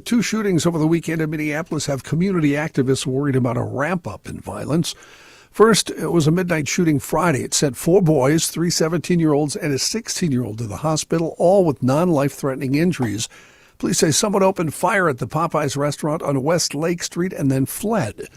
Speaker 2: two shootings over the weekend in Minneapolis have community activists worried about a ramp-up in violence. First, it was a midnight shooting Friday. It sent 4 boys, 3 17-year-olds, and a 16-year-old to the hospital, all with non-life-threatening injuries. Police say someone opened fire at the Popeyes restaurant on West Lake Street and then fled.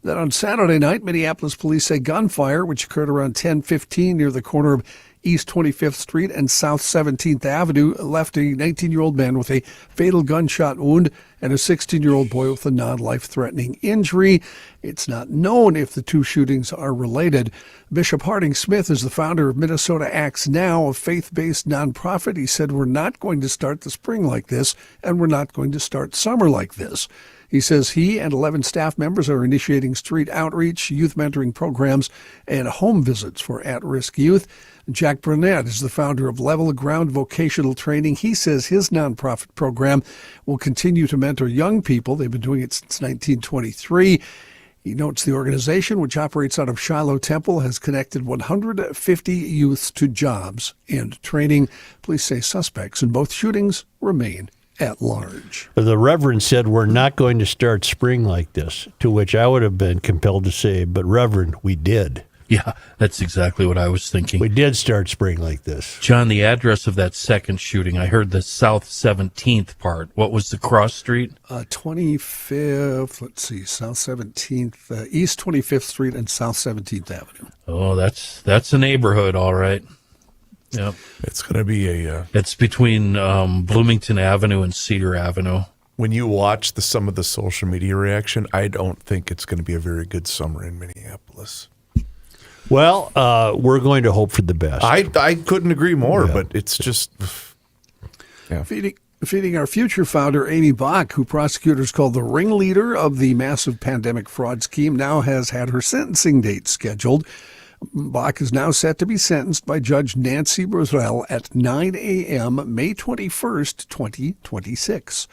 Speaker 2: Then on Saturday night, Minneapolis police say gunfire, which occurred around 10:15 near the corner of East 25th Street and South 17th Avenue, left a 19-year-old man with a fatal gunshot wound and a 16-year-old boy with a non-life-threatening injury. It's not known if the two shootings are related. Bishop Harding Smith is the founder of Minnesota Acts Now, a faith-based nonprofit. He said, "We're not going to start the spring like this, and we're not going to start summer like this." He says he and 11 staff members are initiating street outreach, youth mentoring programs, and home visits for at-risk youth. Jack Burnett is the founder of Level Ground Vocational Training. He says his nonprofit program will continue to mentor young people. They've been doing it since 1923. He notes the organization, which operates out of Shiloh Temple, has connected 150 youths to jobs and training. Police say suspects in both shootings remain at large.
Speaker 3: The Reverend said, "We're not going to start spring like this," to which I would have been compelled to say, "But Reverend, we did."
Speaker 6: Yeah, that's exactly what I was thinking.
Speaker 3: We did start spring like this.
Speaker 6: John, the address of that second shooting, I heard the South 17th part. What was the cross street?
Speaker 2: 25th, South 17th, East 25th Street and South 17th Avenue.
Speaker 6: Oh, that's a neighborhood, all right. Yep.
Speaker 4: It's going to be a...
Speaker 6: It's between Bloomington Avenue and Cedar Avenue.
Speaker 4: When you watch some of the social media reaction, I don't think it's going to be a very good summer in Minneapolis.
Speaker 3: Well, we're going to hope for the best.
Speaker 4: I couldn't agree more, but it's just... Yeah.
Speaker 2: Feeding our future founder, Amy Bach, who prosecutors call the ringleader of the massive pandemic fraud scheme, now has had her sentencing date scheduled. Bach is now set to be sentenced by Judge Nancy Brazel at 9 a.m. May 21st, 2026.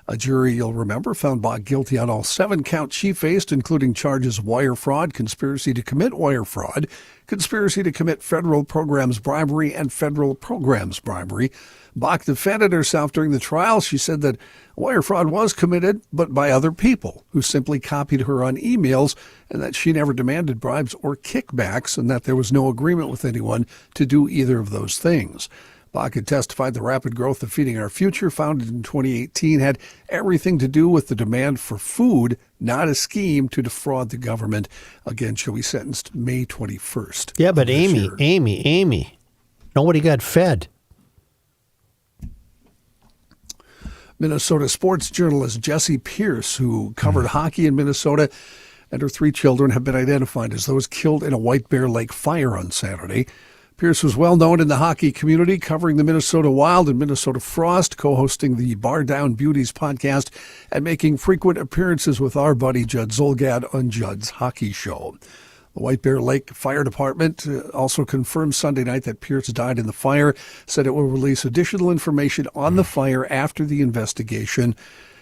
Speaker 2: A jury, you'll remember, found Bach guilty on all 7 counts she faced, including charges of wire fraud, conspiracy to commit wire fraud, conspiracy to commit federal programs bribery, and federal programs bribery. Bach defended herself during the trial. She said that wire fraud was committed, but by other people who simply copied her on emails, and that she never demanded bribes or kickbacks, and that there was no agreement with anyone to do either of those things. Bach had testified the rapid growth of Feeding Our Future, founded in 2018, had everything to do with the demand for food, not a scheme to defraud the government. Again, she'll be sentenced May 21st.
Speaker 3: Yeah, but Amy, nobody got fed.
Speaker 2: Minnesota sports journalist Jessie Pierce, who covered hockey in Minnesota, and her 3 children have been identified as those killed in a White Bear Lake fire on Saturday. Pierce was well known in the hockey community, covering the Minnesota Wild and Minnesota Frost, co-hosting the Bar Down Beauties podcast, and making frequent appearances with our buddy Judd Zolgad on Judd's Hockey Show. The White Bear Lake Fire Department also confirmed Sunday night that Pierce died in the fire, said it will release additional information on the fire after the investigation.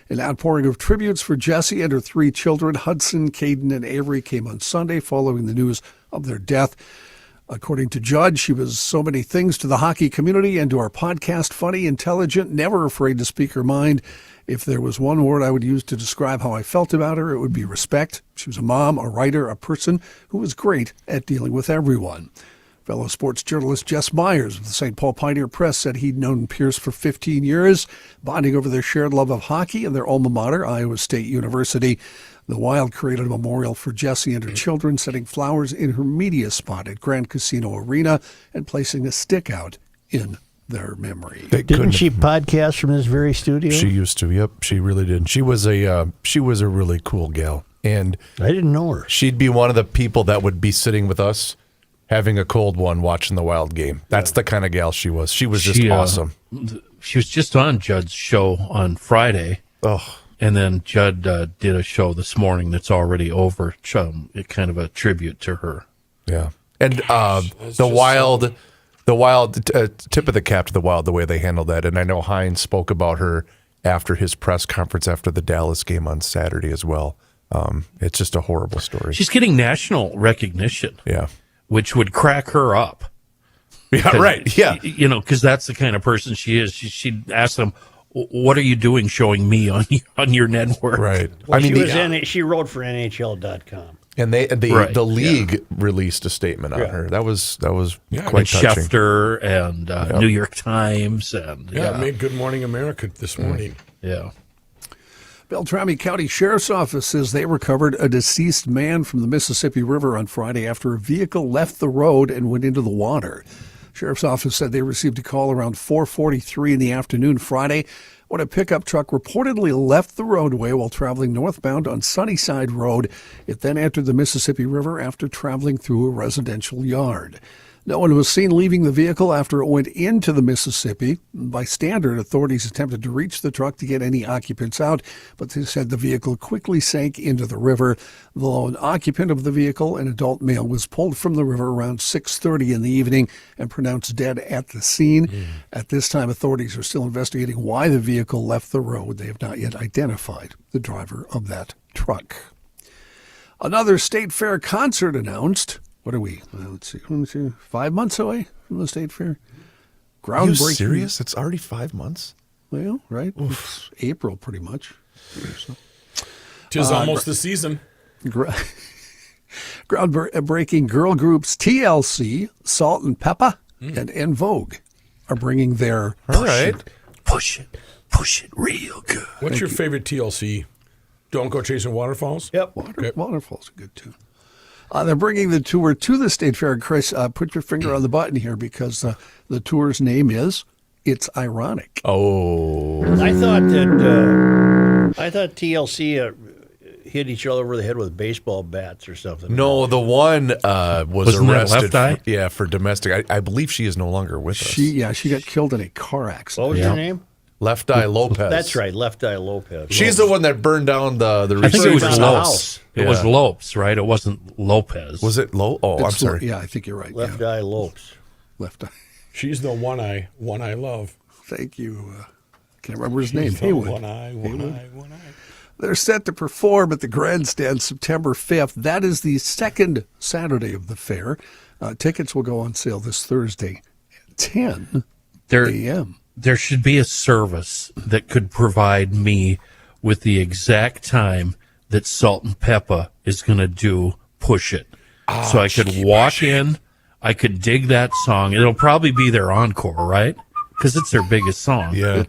Speaker 2: An outpouring of tributes for Jessie and her 3 children, Hudson, Caden, and Avery, came on Sunday following the news of their death. According to Judd, she was so many things to the hockey community and to our podcast: funny, intelligent, never afraid to speak her mind. If there was one word I would use to describe how I felt about her, it would be respect. She was a mom, a writer, a person who was great at dealing with everyone. Fellow sports journalist Jess Myers of the St. Paul Pioneer Press said he'd known Pierce for 15 years, bonding over their shared love of hockey and their alma mater, Iowa State University. The Wild created a memorial for Jessie and her children, setting flowers in her media spot at Grand Casino Arena and placing a stick out in their memory.
Speaker 3: Didn't she podcast from this very studio?
Speaker 4: She used to. Yep, she really did. She was a really cool gal, and
Speaker 3: I didn't know her.
Speaker 4: She'd be one of the people that would be sitting with us, having a cold one, watching the Wild game. That's the kind of gal she was. She was just awesome.
Speaker 6: She was just on Judd's show on Friday.
Speaker 4: Oh.
Speaker 6: And then Judd did a show this morning that's already over, kind of a tribute to her.
Speaker 4: Yeah. And the Wild, tip of the cap to the Wild, the way they handled that. And I know Hines spoke about her after his press conference after the Dallas game on Saturday as well. It's just a horrible story.
Speaker 6: She's getting national recognition.
Speaker 4: Yeah.
Speaker 6: Which would crack her up.
Speaker 4: Yeah, right. Yeah.
Speaker 6: You know, because that's the kind of person she is. She'd ask them, what are you doing showing me on your network?
Speaker 4: Right.
Speaker 3: Well, I mean, she wrote for NHL.com.
Speaker 4: And the league released a statement on her. That was quite touching.
Speaker 6: Schefter and New York Times and
Speaker 7: it made Good Morning America this morning.
Speaker 6: Yeah.
Speaker 2: Beltrami County Sheriff's Office says they recovered a deceased man from the Mississippi River on Friday after a vehicle left the road and went into the water. Sheriff's Office said they received a call around 4:43 in the afternoon Friday when a pickup truck reportedly left the roadway while traveling northbound on Sunnyside Road. It then entered the Mississippi River after traveling through a residential yard. No one was seen leaving the vehicle after it went into the Mississippi. By standard, authorities attempted to reach the truck to get any occupants out, but they said the vehicle quickly sank into the river. The lone occupant of the vehicle, an adult male, was pulled from the river around 6:30 in the evening and pronounced dead at the scene. At this time, authorities are still investigating why the vehicle left the road. They have not yet identified the driver of that truck. Another State Fair concert announced. What are we? Let's see. 5 months away from the State Fair.
Speaker 4: Groundbreaking. Are you serious? It's already 5 months?
Speaker 2: Well, right. It's April, pretty much.
Speaker 7: Tis almost the season.
Speaker 2: Groundbreaking girl groups TLC, Salt and Peppa, and En Vogue are bringing their
Speaker 6: push it real good.
Speaker 7: What's your favorite TLC? Don't Go Chasing Waterfalls?
Speaker 2: Yep, Waterfalls are good too. They're bringing the tour to the State Fair. Chris, put your finger on the button here because the tour's name is It's Ironic.
Speaker 4: Oh.
Speaker 3: I thought TLC hit each other over the head with baseball bats or something.
Speaker 4: No, the one was
Speaker 6: Wasn't
Speaker 4: arrested.
Speaker 6: that Left Eye?
Speaker 4: For domestic. I believe she is no longer with us.
Speaker 2: She got killed in a car accident.
Speaker 3: What was her name?
Speaker 4: Left Eye Lopez.
Speaker 3: That's right, Left Eye Lopez.
Speaker 4: She's the one that burned down the
Speaker 6: I think it was
Speaker 3: Research
Speaker 6: Lopes. It was Lopes, right? It wasn't Lopez.
Speaker 4: Was it Lope? Oh, I'm sorry.
Speaker 2: Yeah, I think you're right.
Speaker 3: Left Eye Lopes.
Speaker 2: Left Eye.
Speaker 7: She's the one I love.
Speaker 2: Thank you. Can't remember his name. Haywood.
Speaker 7: One eye.
Speaker 2: They're set to perform at the Grandstand September 5th. That is the second Saturday of the fair. Tickets will go on sale this Thursday at 10 a.m.
Speaker 6: There should be a service that could provide me with the exact time that Salt and Peppa is going to do Push It. So I could walk in, I could dig that song. It'll probably be their encore, right? Because it's their biggest song.
Speaker 4: Yeah.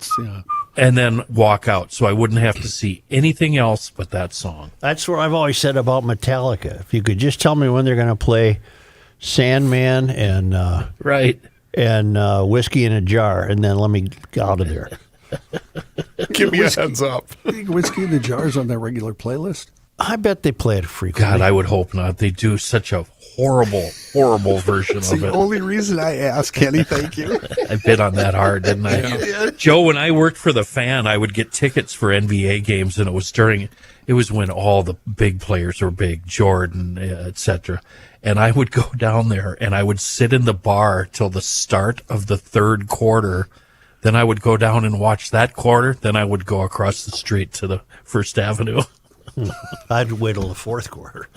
Speaker 6: And then walk out so I wouldn't have to see anything else but that song.
Speaker 3: That's what I've always said about Metallica. If you could just tell me when they're going to play Sandman and
Speaker 6: right.
Speaker 3: And Whiskey in a Jar, and then let me get out of there.
Speaker 4: Give me a heads up.
Speaker 2: Whiskey in the Jar is on their regular playlist.
Speaker 3: I bet they play it frequently.
Speaker 6: God, I would hope not. They do such a horrible version
Speaker 2: It's
Speaker 6: of
Speaker 2: the
Speaker 6: it.
Speaker 2: only reason I asked, Kenny. Thank you.
Speaker 6: I bit on that hard, didn't I?
Speaker 2: Yeah.
Speaker 6: Joe, when I worked for the Fan, I would get tickets for NBA games, and it was when all the big players were big, Jordan, etc. And I would go down there, and I would sit in the bar till the start of the third quarter. Then I would go down and watch that quarter. Then I would go across the street to the First Avenue.
Speaker 3: I'd wait till the fourth quarter.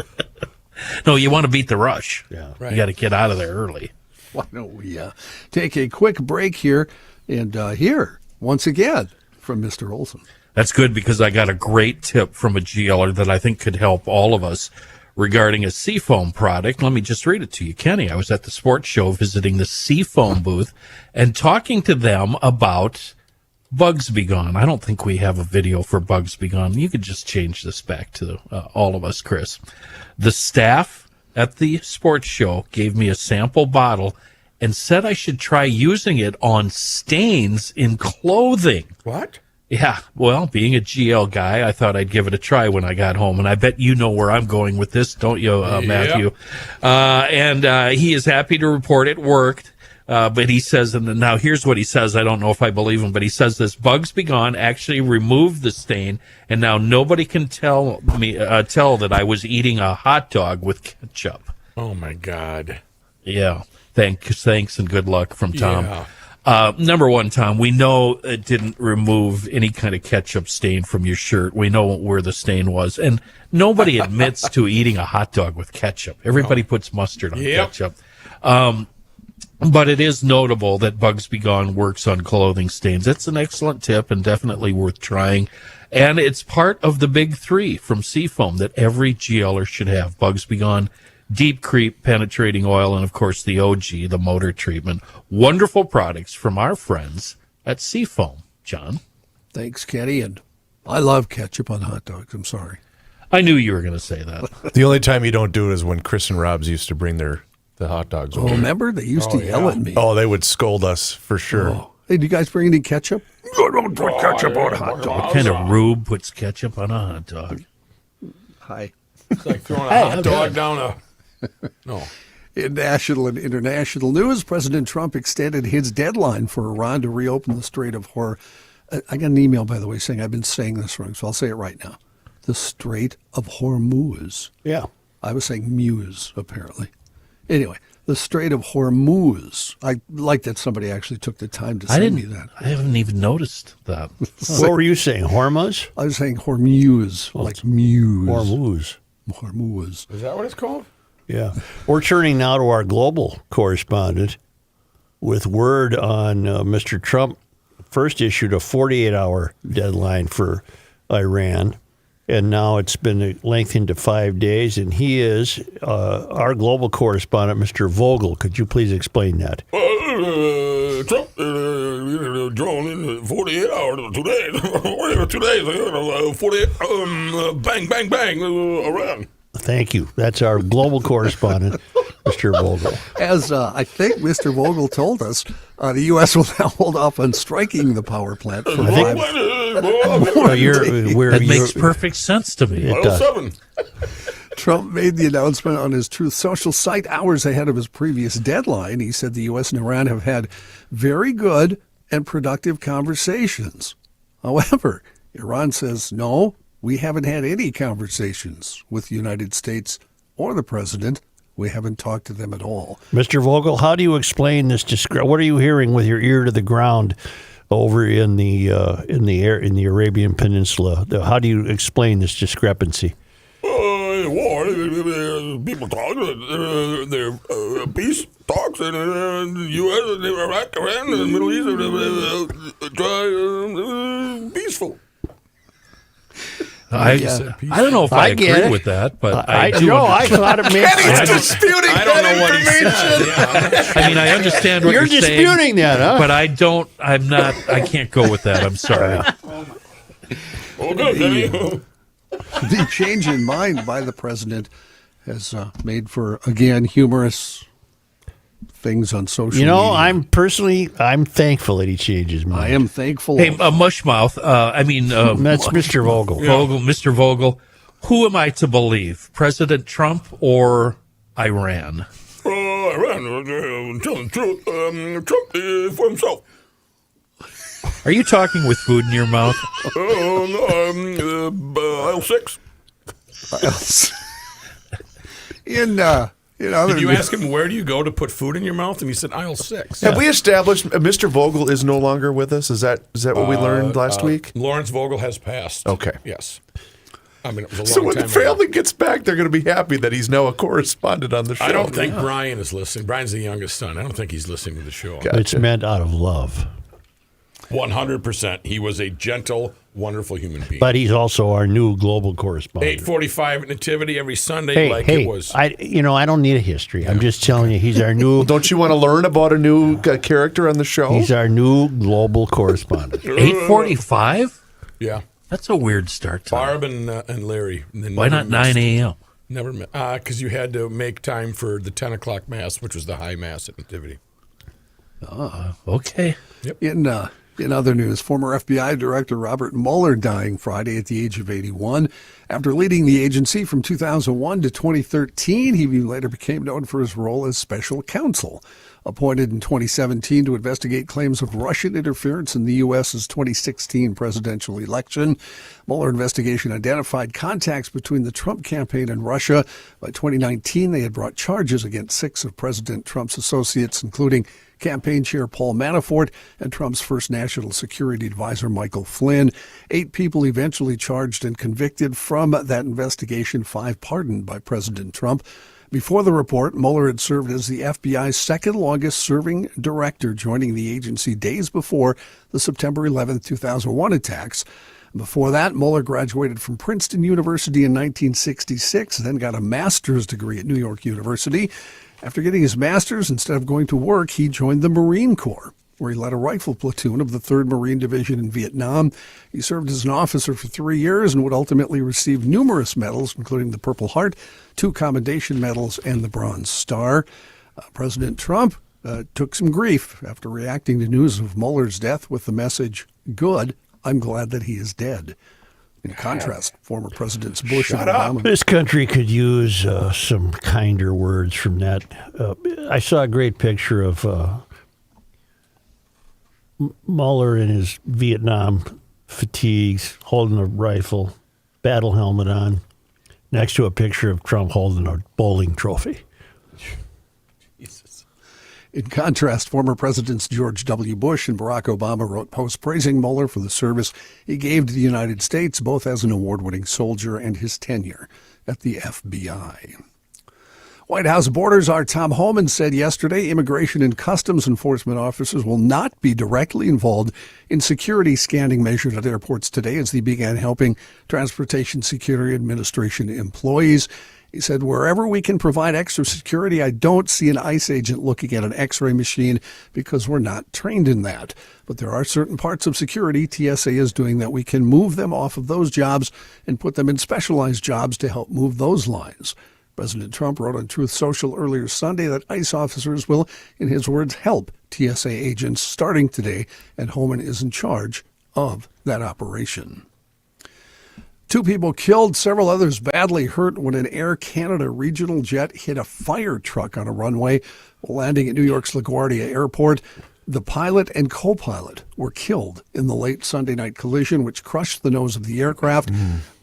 Speaker 6: No, you want to beat the rush.
Speaker 3: Yeah.
Speaker 6: You got to get out of there early.
Speaker 2: Why don't we take a quick break here and hear once again from Mr. Olson.
Speaker 6: That's good because I got a great tip from a GLer that I think could help all of us regarding a Seafoam product. Let me just read it to you. Kenny, I was at the sports show visiting the Seafoam booth and talking to them about Bugs Be Gone. I don't think we have a video for Bugs Be Gone. You could just change this back to all of us, Chris. The staff at the sports show gave me a sample bottle and said I should try using it on stains in clothing.
Speaker 7: What?
Speaker 6: Yeah, well, being a GL guy, I thought I'd give it a try when I got home, and I bet you know where I'm going with this, don't you, Matthew? And he is happy to report it worked, but he says, and now here's what he says, I don't know if I believe him, but he says this Bugs Be Gone actually removed the stain, and now nobody can tell that I was eating a hot dog with ketchup.
Speaker 7: Oh, my God.
Speaker 6: Yeah, thanks and good luck from Tom.
Speaker 7: Yeah.
Speaker 6: Number one, Tom, we know it didn't remove any kind of ketchup stain from your shirt. We know where the stain was. And nobody admits to eating a hot dog with ketchup. Everybody puts mustard on ketchup. But it is notable that Bugs Be Gone works on clothing stains. That's an excellent tip and definitely worth trying. And it's part of the big three from Seafoam that every GLer should have. Bugs Be Gone, Deep Creep Penetrating Oil, and, of course, the OG, the motor treatment. Wonderful products from our friends at Seafoam. John?
Speaker 2: Thanks, Kenny. And I love ketchup on hot dogs. I'm sorry.
Speaker 6: I knew you were going to say that.
Speaker 4: The only time you don't do it is when Chris and Robs used to bring the hot dogs over.
Speaker 2: Oh, remember? They used to yell at me.
Speaker 4: Oh, they would scold us for sure.
Speaker 2: Oh. Hey, do you guys bring any ketchup? I don't put ketchup on hot dogs.
Speaker 6: What kind of rube puts ketchup on a hot dog?
Speaker 2: Hi.
Speaker 7: It's like throwing a hot dog down a... No.
Speaker 2: In national and international news, President Trump extended his deadline for Iran to reopen the Strait of Hormuz. I got an email, by the way, saying I've been saying this wrong, so I'll say it right now. The Strait of Hormuz.
Speaker 3: Yeah.
Speaker 2: I was saying Muse, apparently. Anyway, the Strait of Hormuz. I like that somebody actually took the time to send me that.
Speaker 6: I haven't even noticed that.
Speaker 3: What were you saying, Hormuz?
Speaker 2: I was saying Hormuz, like Muse.
Speaker 3: Hormuz.
Speaker 2: Hormuz.
Speaker 7: Is that what it's called?
Speaker 3: Yeah. We're turning now to our global correspondent with word on Mr. Trump first issued a 48-hour deadline for Iran, and now it's been lengthened to 5 days, and he is our global correspondent, Mr. Vogel. Could you please explain that?
Speaker 11: Trump drawn in 48 hours today. 48, bang, bang, bang, Iran.
Speaker 3: Thank you. That's our global correspondent, Mr. Vogel.
Speaker 2: As I think Mr. Vogel told us, the U.S. will now hold off on striking the power plant for 5 more days.
Speaker 6: That makes perfect sense to me.
Speaker 3: It does.
Speaker 2: Trump made the announcement on his Truth Social site hours ahead of his previous deadline. He said the U.S. and Iran have had very good and productive conversations. However, Iran says, no, we haven't had any conversations with the United States or the president. We haven't talked to them at all.
Speaker 3: Mr. Vogel, how do you explain this? What are you hearing with your ear to the ground over in the Arabian Peninsula? How do you explain this discrepancy?
Speaker 11: War. People talk. They're peace talks, and the U.S. and Iraq, Iran, and the Middle East try peaceful.
Speaker 6: I don't know if I agree with that, but I do.
Speaker 3: No, I thought it meant.
Speaker 2: Kenny's disputing
Speaker 7: I don't know what he said.
Speaker 6: Yeah. I mean, I understand what
Speaker 3: You're
Speaker 6: saying.
Speaker 3: You're disputing that, huh?
Speaker 6: But I don't. I'm not. I can't go with that. I'm sorry.
Speaker 2: The change in mind by the president has made for, again, humorous things on social media.
Speaker 3: I'm thankful that he changed his mind.
Speaker 2: I am thankful.
Speaker 6: Hey, Mushmouth.
Speaker 3: That's Mr. Vogel.
Speaker 6: Mr. Vogel. Who am I to believe, President Trump or Iran?
Speaker 11: Iran, telling the truth, Trump is for himself.
Speaker 6: Are you talking with food in your mouth?
Speaker 11: Aisle 6.
Speaker 7: Did you ask him, where do you go to put food in your mouth? And he said, aisle 6.
Speaker 4: Have we established Mr. Vogel is no longer with us? Is that what we learned last week?
Speaker 7: Lawrence Vogel has passed.
Speaker 4: Okay.
Speaker 7: Yes. I mean, it was a long
Speaker 4: So when
Speaker 7: time
Speaker 4: the family
Speaker 7: ago.
Speaker 4: gets back, they're going to be happy that he's now a correspondent on the show.
Speaker 7: I don't think Brian is listening. Brian's the youngest son. I don't think he's listening to the show.
Speaker 4: Gotcha.
Speaker 3: It's meant out of love.
Speaker 7: 100%. He was a gentle, wonderful human being.
Speaker 3: But he's also our new global correspondent.
Speaker 7: 8:45 Nativity every Sunday,
Speaker 3: Hey,
Speaker 7: it was.
Speaker 3: I don't need a history. I'm just telling you, he's our new.
Speaker 4: Don't you want to learn about a new character on the show?
Speaker 3: He's our new global correspondent.
Speaker 6: 8:45?
Speaker 7: Yeah.
Speaker 6: That's a weird start time.
Speaker 7: Barb and Larry. And
Speaker 6: Why not 9 a.m.?
Speaker 7: Never met. Because you had to make time for the 10 o'clock Mass, which was the high Mass at Nativity.
Speaker 6: Okay.
Speaker 2: In other news, former FBI Director Robert Mueller dying Friday at the age of 81. After leading the agency from 2001 to 2013, he later became known for his role as special counsel. Appointed in 2017 to investigate claims of Russian interference in the U.S.'s 2016 presidential election, Mueller investigation identified contacts between the Trump campaign and Russia. By 2019, they had brought charges against 6 of President Trump's associates, including campaign chair Paul Manafort and Trump's first national security advisor Michael Flynn. 8 people eventually charged and convicted from that investigation, 5 pardoned by President Trump. Before the report, Mueller had served as the FBI's second longest serving director, joining the agency days before the September 11, 2001 attacks. Before that, Mueller graduated from Princeton University in 1966, then got a master's degree at New York University. After getting his master's, instead of going to work, he joined the Marine Corps, where he led a rifle platoon of the 3rd Marine Division in Vietnam. He served as an officer for 3 years and would ultimately receive numerous medals, including the Purple Heart, 2 Commendation Medals, and the Bronze Star. President Trump took some grief after reacting to news of Mueller's death with the message, "Good, I'm glad that he is dead." In contrast, former Presidents Bush and Obama.
Speaker 3: This country could use some kinder words from that. I saw a great picture of Mueller in his Vietnam fatigues, holding a rifle, battle helmet on, next to a picture of Trump holding a bowling trophy.
Speaker 2: In contrast, former Presidents George W. Bush and Barack Obama wrote posts praising Mueller for the service he gave to the United States, both as an award-winning soldier and his tenure at the FBI. White House border czar Tom Homan said yesterday immigration and customs enforcement officers will not be directly involved in security scanning measured at airports today as they began helping Transportation Security Administration employees. He said, wherever we can provide extra security, I don't see an ICE agent looking at an X-ray machine because we're not trained in that. But there are certain parts of security TSA is doing that we can move them off of those jobs and put them in specialized jobs to help move those lines. President Trump wrote on Truth Social earlier Sunday that ICE officers will, in his words, help TSA agents starting today, and Homan is in charge of that operation. 2 people killed, several others badly hurt when an Air Canada regional jet hit a fire truck on a runway while landing at New York's LaGuardia Airport. The pilot and co-pilot were killed in the late Sunday night collision, which crushed the nose of the aircraft.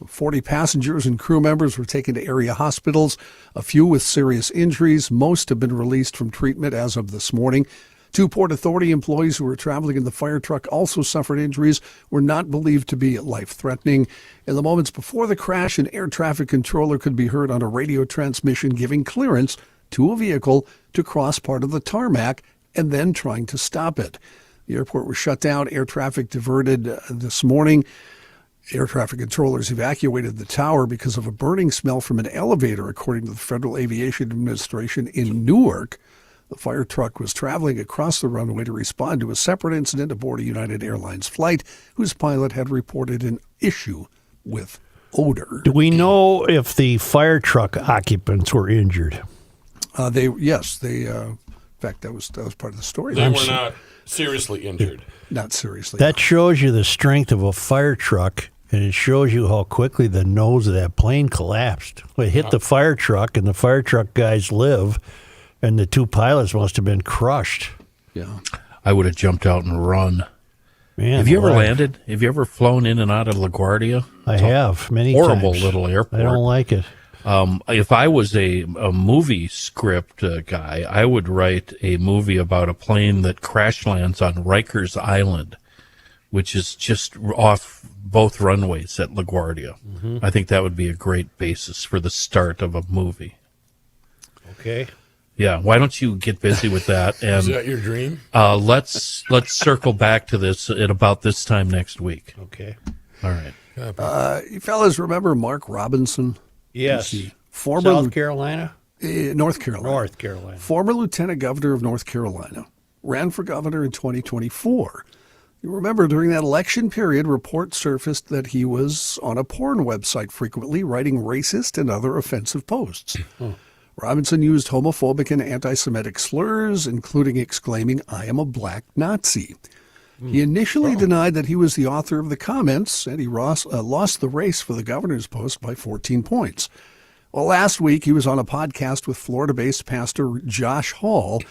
Speaker 2: 40 passengers and crew members were taken to area hospitals, a few with serious injuries. Most have been released from treatment as of this morning. 2 Port Authority employees who were traveling in the fire truck also suffered injuries, were not believed to be life-threatening. In the moments before the crash, an air traffic controller could be heard on a radio transmission giving clearance to a vehicle to cross part of the tarmac and then trying to stop it. The airport was shut down, air traffic diverted this morning. Air traffic controllers evacuated the tower because of a burning smell from an elevator, according to the Federal Aviation Administration in Newark. The fire truck was traveling across the runway to respond to a separate incident aboard a United Airlines flight whose pilot had reported an issue with odor.
Speaker 3: Do we know if the fire truck occupants were injured?
Speaker 2: In fact, that was part of the story.
Speaker 7: They were not seriously injured.
Speaker 2: Not seriously.
Speaker 3: That shows you the strength of a fire truck And it shows you how quickly the nose of that plane collapsed. It hit the fire truck, and the fire truck guys live, and the two pilots must have been crushed.
Speaker 2: Yeah.
Speaker 6: I would have jumped out and run.
Speaker 3: Man,
Speaker 6: have you ever landed? Have you ever flown in and out of LaGuardia?
Speaker 3: I have, many
Speaker 6: horrible
Speaker 3: times.
Speaker 6: Little airport.
Speaker 3: I don't like it.
Speaker 6: If I was a movie script guy, I would write a movie about a plane that crash lands on Rikers Island, which is just off both runways at LaGuardia.
Speaker 3: Mm-hmm.
Speaker 6: I think that would be a great basis for the start of a movie.
Speaker 3: Okay.
Speaker 6: Yeah, why don't you get busy with that? And
Speaker 7: Is that your dream?
Speaker 6: let's circle back to this at about this time next week.
Speaker 3: Okay.
Speaker 6: All right.
Speaker 2: You fellas remember Mark Robinson?
Speaker 3: Yes.
Speaker 2: Former
Speaker 3: South Carolina?
Speaker 2: North Carolina.
Speaker 3: North Carolina.
Speaker 2: Former lieutenant governor of North Carolina. Ran for governor in 2024. You remember during that election period, reports surfaced that he was on a porn website frequently writing racist and other offensive posts. Robinson used homophobic and anti-Semitic slurs, including exclaiming, "I am a black Nazi." He initially denied that he was the author of the comments, and he lost the race for the governor's post by 14 points. Well, last week he was on a podcast with Florida-based pastor Josh Hall,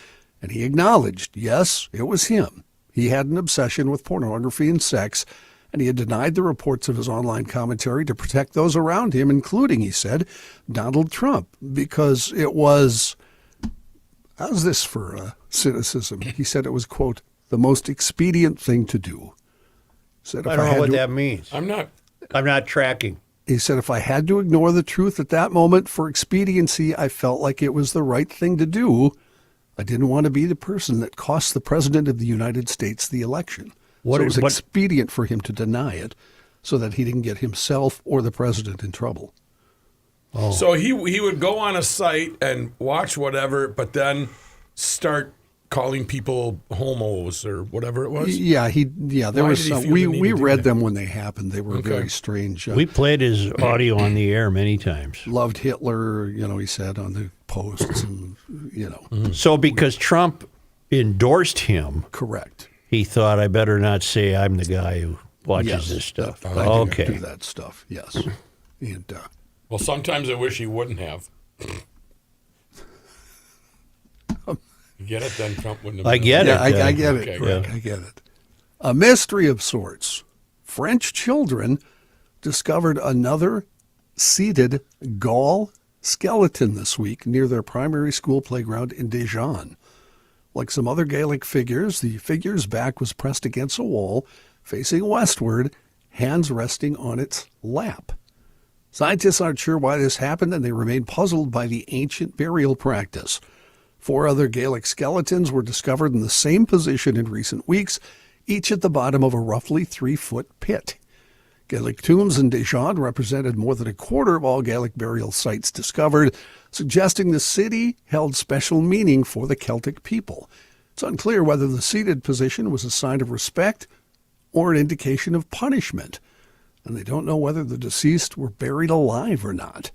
Speaker 2: and he acknowledged, yes, it was him. He had an obsession with pornography and sex, and he had denied the reports of his online commentary to protect those around him, including, he said, Donald Trump, because it was, how's this for cynicism? He said it was, quote, the most expedient thing to do. Said
Speaker 3: I don't know what that means.
Speaker 7: I'm
Speaker 3: not tracking.
Speaker 2: He said, if I had to ignore the truth at that moment for expediency, I felt like it was the right thing to do. I didn't want to be the person that cost the president of the United States the election. So it was expedient for him to deny it so that he didn't get himself or the president in trouble.
Speaker 7: Oh. So he would go on a site and watch whatever, but then start calling people homos or whatever it was?
Speaker 2: There was we read them when they happened. They were very strange.
Speaker 3: We played his audio on the air many times.
Speaker 2: Loved Hitler, he said on the posts, and
Speaker 3: So because Trump endorsed him,
Speaker 2: correct,
Speaker 3: he thought I better not say I'm the guy who watches this stuff.
Speaker 2: Okay, do that stuff. Yes, and
Speaker 7: well, sometimes I wish he wouldn't have. You get it? Then Trump wouldn't have.
Speaker 3: I get it.
Speaker 2: I get it. Rick, I get it. A mystery of sorts. French children discovered another seated Gaul skeleton this week near their primary school playground in Dijon. Like some other Gaelic figures, the figure's back was pressed against a wall, facing westward, hands resting on its lap. Scientists aren't sure why this happened, and they remain puzzled by the ancient burial practice. 4 other Gaelic skeletons were discovered in the same position in recent weeks, each at the bottom of a roughly 3-foot pit. Gaelic tombs in Dijon represented more than a quarter of all Gaelic burial sites discovered, suggesting the city held special meaning for the Celtic people. It's unclear whether the seated position was a sign of respect or an indication of punishment, and they don't know whether the deceased were buried alive or not.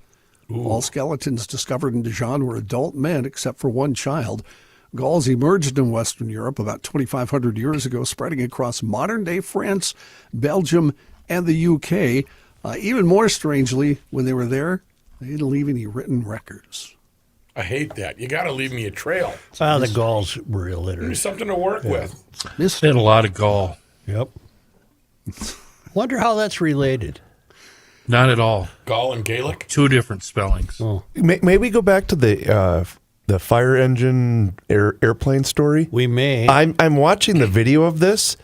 Speaker 2: Ooh. All skeletons discovered in Dijon were adult men, except for one child. Gauls emerged in Western Europe about 2,500 years ago, spreading across modern-day France, Belgium, and the UK. Even more strangely, when they were there, they didn't leave any written records.
Speaker 7: I hate that. You got to leave me a trail.
Speaker 3: The Gauls were illiterate.
Speaker 7: Give me something to work with.
Speaker 6: They had a lot of Gaul.
Speaker 3: Yep. Wonder how that's related.
Speaker 6: Not at all.
Speaker 7: Gaul and Gaelic?
Speaker 6: 2 different spellings.
Speaker 4: Oh. May we go back to the fire engine airplane story?
Speaker 3: We may.
Speaker 4: I'm watching the video of this.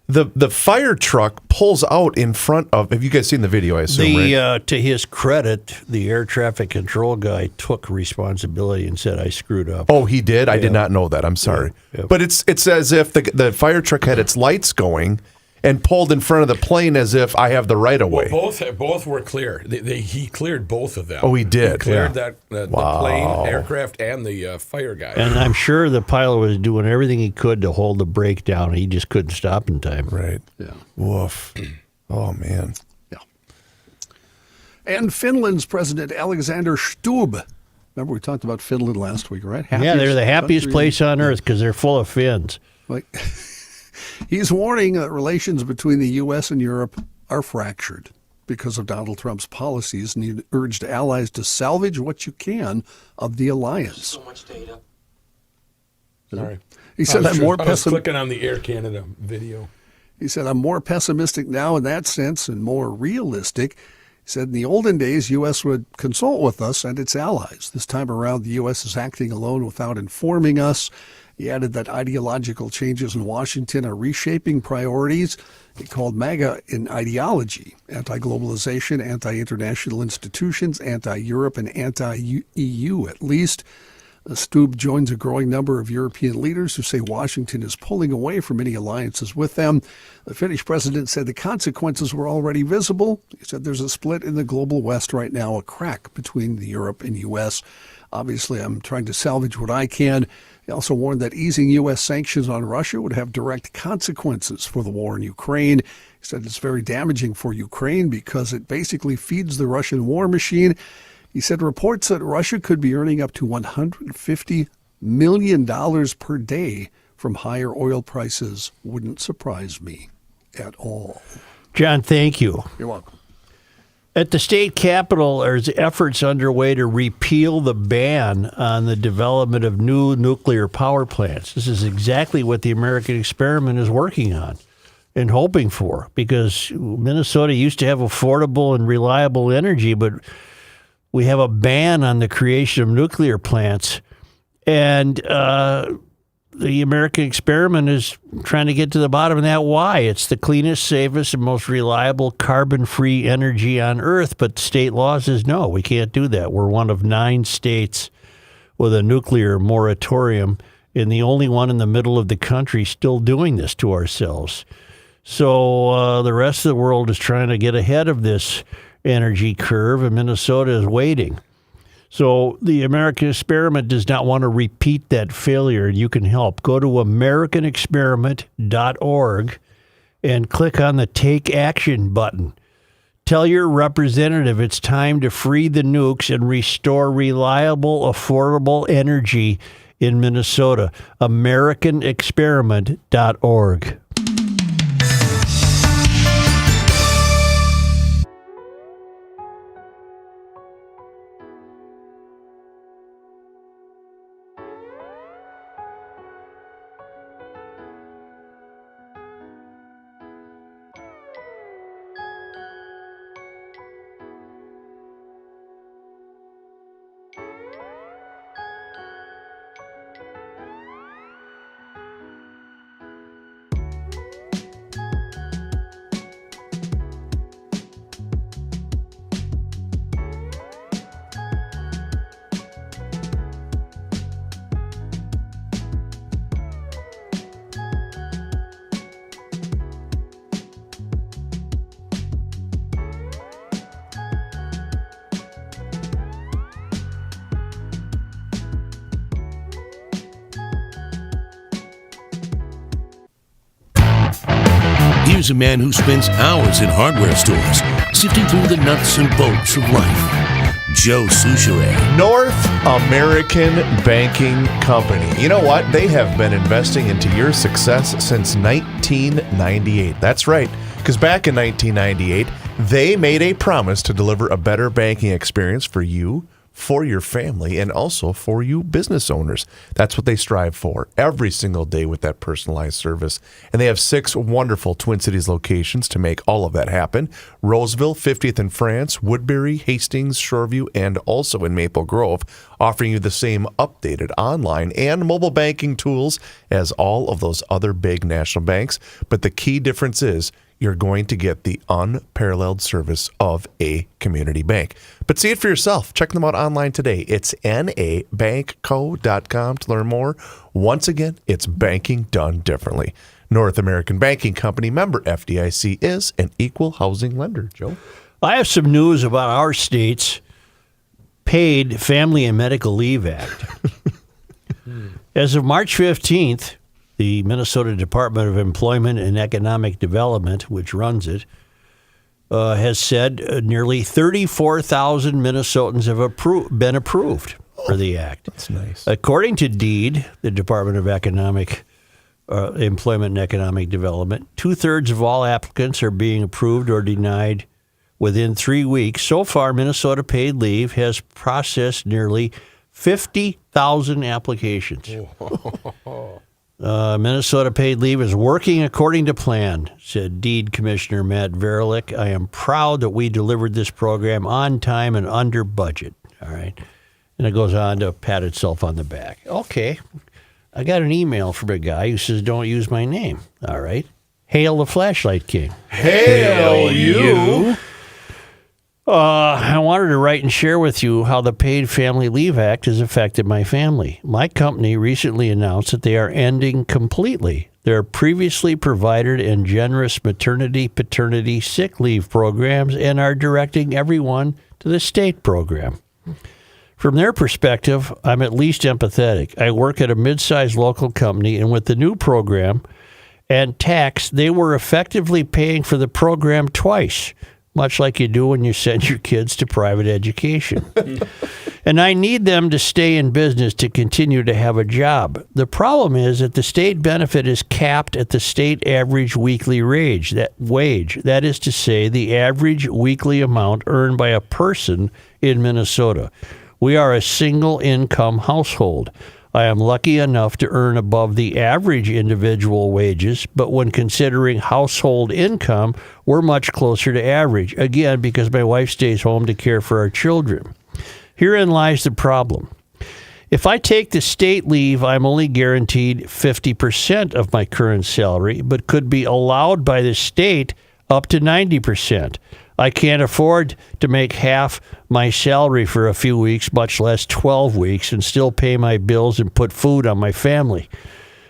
Speaker 4: The fire truck pulls out in front of. Have you guys seen the video? I assume. Right?
Speaker 3: To his credit, the air traffic control guy took responsibility and said, "I screwed up."
Speaker 4: Oh, he did. Yeah. I did not know that. I'm sorry. Yeah. But it's as if the fire truck had its lights going and pulled in front of the plane as if I have the right of way.
Speaker 7: Well, both were clear. He cleared both of them.
Speaker 4: Oh, he did.
Speaker 7: He cleared the plane, aircraft, and the fire guy.
Speaker 3: And I'm sure the pilot was doing everything he could to hold the brake down. He just couldn't stop in time.
Speaker 4: Right.
Speaker 2: Yeah.
Speaker 4: Woof. Oh, man.
Speaker 2: Yeah. And Finland's President Alexander Stubb. Remember we talked about Finland last week, right?
Speaker 3: They're the happiest place on earth because they're full of Finns.
Speaker 2: He's warning that relations between the U.S. and Europe are fractured. because of Donald Trump's policies, and he urged allies to salvage what you can of the alliance.
Speaker 12: So much data.
Speaker 7: Sorry.
Speaker 2: He said,
Speaker 7: I was
Speaker 2: pessimistic.
Speaker 7: clicking on the Air Canada video.
Speaker 2: He said, I'm more pessimistic now in that sense and more realistic. He said, in the olden days, U.S. would consult with us and its allies. This time around, the U.S. is acting alone without informing us. He added that ideological changes in Washington are reshaping priorities. He called MAGA in ideology, anti-globalization, anti-international institutions, anti-Europe, and anti-EU at least. Stube joins a growing number of European leaders who say Washington is pulling away from any alliances with them. The Finnish president said the consequences were already visible. He said there's a split in the global West right now, a crack between the Europe and U.S. Obviously, I'm trying to salvage what I can. He also warned that easing U.S. sanctions on Russia would have direct consequences for the war in Ukraine. He said it's very damaging for Ukraine because it basically feeds the Russian war machine. He said reports that Russia could be earning up to $150 million per day from higher oil prices wouldn't surprise me at all.
Speaker 3: John, thank you.
Speaker 2: You're welcome.
Speaker 3: At the state capitol, there's efforts underway to repeal the ban on the development of new nuclear power plants. This is exactly what the American experiment is working on and hoping for, because Minnesota used to have affordable and reliable energy, but we have a ban on the creation of nuclear plants, and the American experiment is trying to get to the bottom of that. Why? It's the cleanest, safest, and most reliable carbon-free energy on Earth, but state law says, no, we can't do that. We're one of 9 states with a nuclear moratorium, and the only one in the middle of the country still doing this to ourselves. So the rest of the world is trying to get ahead of this energy curve, and Minnesota is waiting. So the American experiment does not want to repeat that failure. You can help. Go to americanexperiment.org and click on the Take Action button. Tell your representative it's time to free the nukes and restore reliable, affordable energy in Minnesota. americanexperiment.org.
Speaker 10: Here's a man who spends hours in hardware stores, sifting through the nuts and bolts of life. Joe Soucheray.
Speaker 4: North American Banking Company. You know what? They have been investing into your success since 1998. That's right, because back in 1998, they made a promise to deliver a better banking experience for you, for your family, and also for you business owners. That's what they strive for every single day with that personalized service. And they have 6 wonderful Twin Cities locations to make all of that happen. Roseville, 50th and France, Woodbury, Hastings, Shoreview, and also in Maple Grove, offering you the same updated online and mobile banking tools as all of those other big national banks. But the key difference is you're going to get the unparalleled service of a community bank. But see it for yourself. Check them out online today. It's nabankco.com to learn more. Once again, it's banking done differently. North American Banking Company, member FDIC, is an equal housing lender. Joe?
Speaker 3: I have some news about our state's Paid Family and Medical Leave Act. As of March 15th, the Minnesota Department of Employment and Economic Development, which runs it, has said nearly 34,000 Minnesotans have been approved for the act.
Speaker 4: That's nice.
Speaker 3: According to DEED, the Department of Employment and Economic Development, 2/3 of all applicants are being approved or denied within 3 weeks. So far, Minnesota Paid Leave has processed nearly 50,000 applications. Minnesota Paid Leave is working according to plan, said Deed Commissioner Matt Verlick. I am proud that we delivered this program on time and under budget. All right. And it goes on to pat itself on the back. Okay. I got an email from a guy who says, don't use my name. All right. Hail the Flashlight King.
Speaker 4: Hail you.
Speaker 3: I wanted to write and share with you how the Paid Family Leave Act has affected my family. My company recently announced that they are ending completely their previously provided and generous maternity, paternity, sick leave programs and are directing everyone to the state program. From their perspective, I'm at least empathetic. I work at a mid-sized local company, and with the new program and tax, they were effectively paying for the program twice, much like you do when you send your kids to private education. And I need them to stay in business to continue to have a job. The problem is that the state benefit is capped at the state average weekly wage. That is to say, the average weekly amount earned by a person in Minnesota. We are a single-income household. I am lucky enough to earn above the average individual wages, but when considering household income, we're much closer to average, again, because my wife stays home to care for our children. Herein lies the problem. If I take the state leave, I'm only guaranteed 50% of my current salary, but could be allowed by the state up to 90%. I can't afford to make half my salary for a few weeks, much less 12 weeks, and still pay my bills and put food on my family.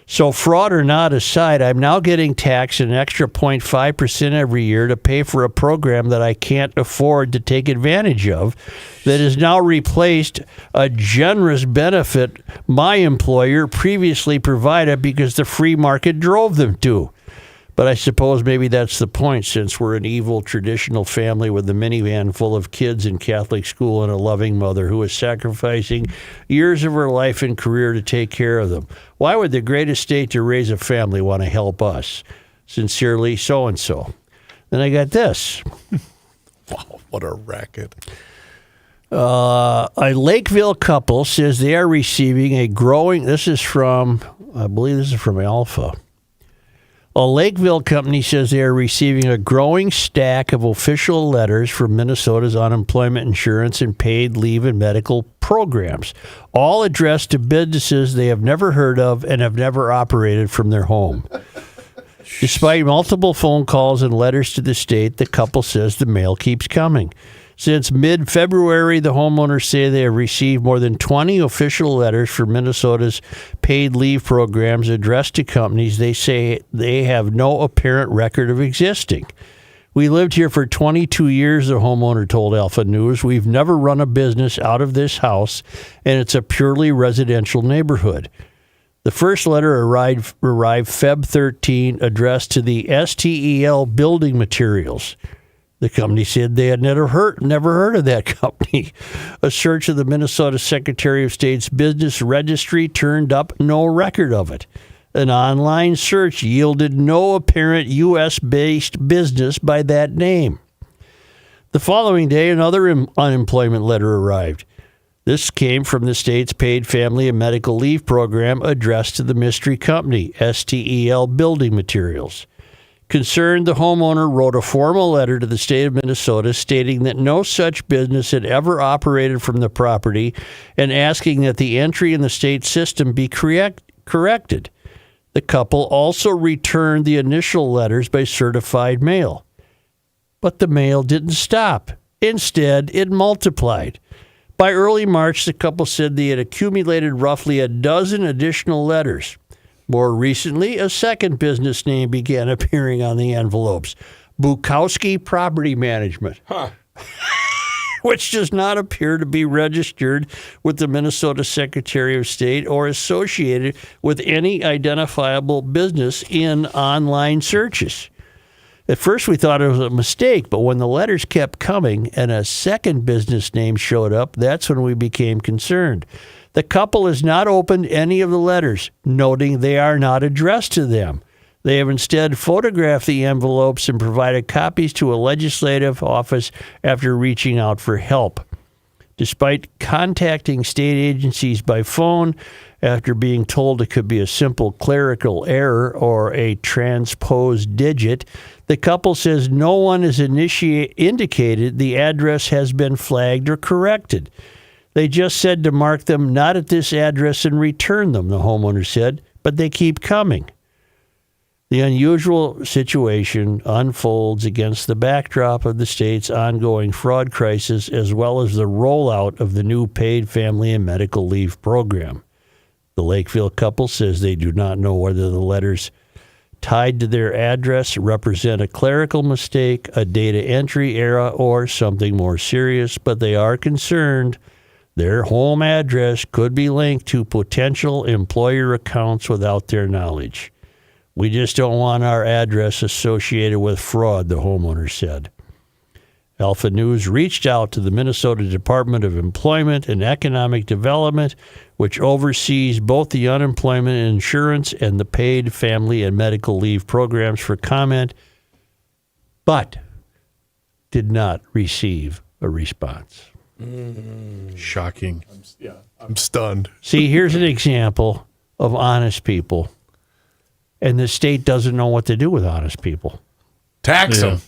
Speaker 3: So fraud or not aside, I'm now getting taxed an extra 0.5% every year to pay for a program that I can't afford to take advantage of, that has now replaced a generous benefit my employer previously provided because the free market drove them to. But I suppose maybe that's the point, since we're an evil traditional family with a minivan full of kids in Catholic school and a loving mother who is sacrificing years of her life and career to take care of them. Why would the greatest state to raise a family want to help us? Sincerely, so-and-so. Then I got this.
Speaker 4: Wow, what a racket.
Speaker 3: A Lakeville couple says they are receiving a growing, I believe this is from Alpha. A Lakeville company says they are receiving a growing stack of official letters from Minnesota's unemployment insurance and paid leave and medical programs, all addressed to businesses they have never heard of and have never operated from their home. Despite multiple phone calls and letters to the state, the couple says the mail keeps coming. Since mid-February, the homeowners say they have received more than 20 official letters from Minnesota's paid leave programs addressed to companies they say they have no apparent record of existing. We lived here for 22 years, the homeowner told Alpha News. We've never run a business out of this house, and it's a purely residential neighborhood. The first letter arrived Feb 13, addressed to the STEL Building Materials. The company said they had never heard of that company. A search of the Minnesota Secretary of State's business registry turned up no record of it. An online search yielded no apparent U.S.-based business by that name. The following day, another unemployment letter arrived. This came from the state's paid family and medical leave program addressed to the mystery company, STEL Building Materials. Concerned, the homeowner wrote a formal letter to the state of Minnesota stating that no such business had ever operated from the property and asking that the entry in the state system be corrected. The couple also returned the initial letters by certified mail. But the mail didn't stop. Instead, it multiplied. By early March, the couple said they had accumulated roughly a dozen additional letters. More recently, a second business name began appearing on the envelopes, Bukowski Property Management, which does not appear to be registered with the Minnesota Secretary of State or associated with any identifiable business in online searches. At first, we thought it was a mistake, but when the letters kept coming and a second business name showed up, that's when we became concerned. The couple has not opened any of the letters, noting they are not addressed to them. They have instead photographed the envelopes and provided copies to a legislative office after reaching out for help. Despite contacting state agencies by phone after being told it could be a simple clerical error or a transposed digit, the couple says no one has indicated the address has been flagged or corrected. They just said to mark them not at this address and return them, the homeowner said, but they keep coming. The unusual situation unfolds against the backdrop of the state's ongoing fraud crisis as well as the rollout of the new paid family and medical leave program. The Lakeville couple says they do not know whether the letters tied to their address represent a clerical mistake, a data entry error, or something more serious, but they are concerned their home address could be linked to potential employer accounts without their knowledge. We just don't want our address associated with fraud, the homeowner said. Alpha News reached out to the Minnesota Department of Employment and Economic Development, which oversees both the unemployment insurance and the paid family and medical leave programs, for comment, but did not receive a response.
Speaker 6: Shocking.
Speaker 4: I'm stunned.
Speaker 3: See, here's an example of honest people. And the state doesn't know what to do with honest people.
Speaker 4: Tax them.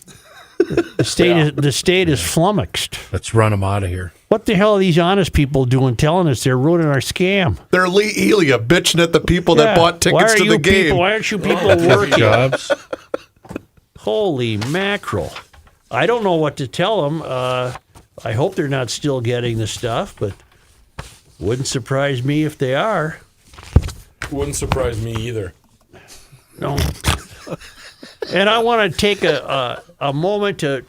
Speaker 3: The state is flummoxed.
Speaker 6: Let's run them out of here.
Speaker 3: What the hell are these honest people doing telling us they're ruining our scam?
Speaker 4: They're Lee Elia bitching at the people that bought tickets to the game.
Speaker 3: Why aren't you people working?
Speaker 6: Jobs.
Speaker 3: Holy mackerel. I don't know what to tell them. I hope they're not still getting the stuff, but wouldn't surprise me if they are.
Speaker 7: Wouldn't surprise me either.
Speaker 3: No. And I want to take a moment to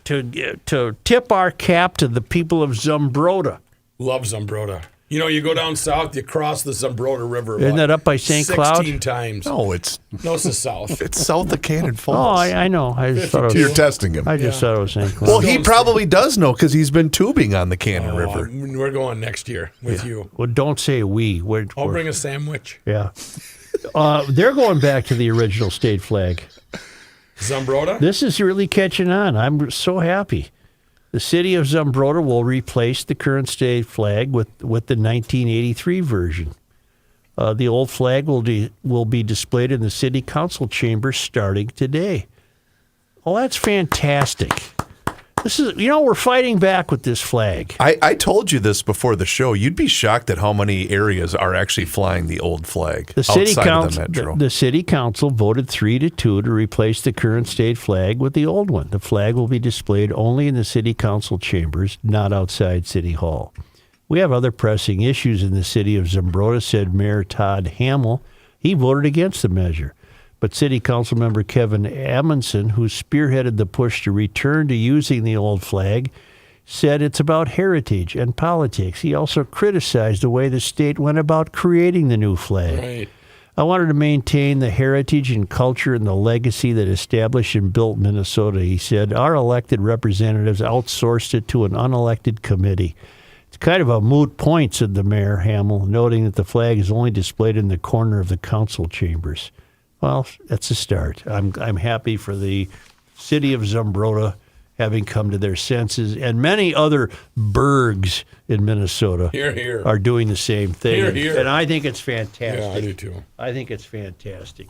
Speaker 3: tip our cap to the people of Zumbrota.
Speaker 7: Love Zumbrota. You know, you go down south, you cross the Zumbrota River.
Speaker 3: Isn't that up by St. Cloud?
Speaker 7: 16 times.
Speaker 4: No, it's
Speaker 7: the south.
Speaker 4: It's south of Cannon
Speaker 3: Oh,
Speaker 4: Falls.
Speaker 3: I know. I just thought it was,
Speaker 4: You're testing him.
Speaker 3: I just thought it was St. Cloud.
Speaker 4: Well, he probably does know because he's been tubing on the Cannon River.
Speaker 7: We're going next year with you.
Speaker 3: Well, don't say we.
Speaker 7: I'll bring a sandwich.
Speaker 3: Yeah. They're going back to the original state flag.
Speaker 7: Zumbrota?
Speaker 3: This is really catching on. I'm so happy. The city of Zumbrota will replace the current state flag with the 1983 version. The old flag will be displayed in the city council chambers starting today. Well, that's fantastic. This is, we're fighting back with this flag.
Speaker 4: I told you this before the show. You'd be shocked at how many areas are actually flying the old flag
Speaker 3: The city
Speaker 4: outside
Speaker 3: council,
Speaker 4: of the metro.
Speaker 3: the city council voted 3-2 to replace the current state flag with the old one. The flag will be displayed only in the city council chambers, not outside City Hall. We have other pressing issues in the city of Zumbrota, said Mayor Todd Hamill. He voted against the measure. But City Council member Kevin Amundson, who spearheaded the push to return to using the old flag, said it's about heritage and politics. He also criticized the way the state went about creating the new flag.
Speaker 7: Right.
Speaker 3: I wanted to maintain the heritage and culture and the legacy that established and built Minnesota, he said. Our elected representatives outsourced it to an unelected committee. It's kind of a moot point, said the mayor, Hamill, noting that the flag is only displayed in the corner of the council chambers. Well, that's a start. I'm happy for the city of Zumbrota having come to their senses, and many other burgs in Minnesota are doing the same thing. And I think it's fantastic.
Speaker 7: Yeah, I do too.
Speaker 3: I think it's fantastic.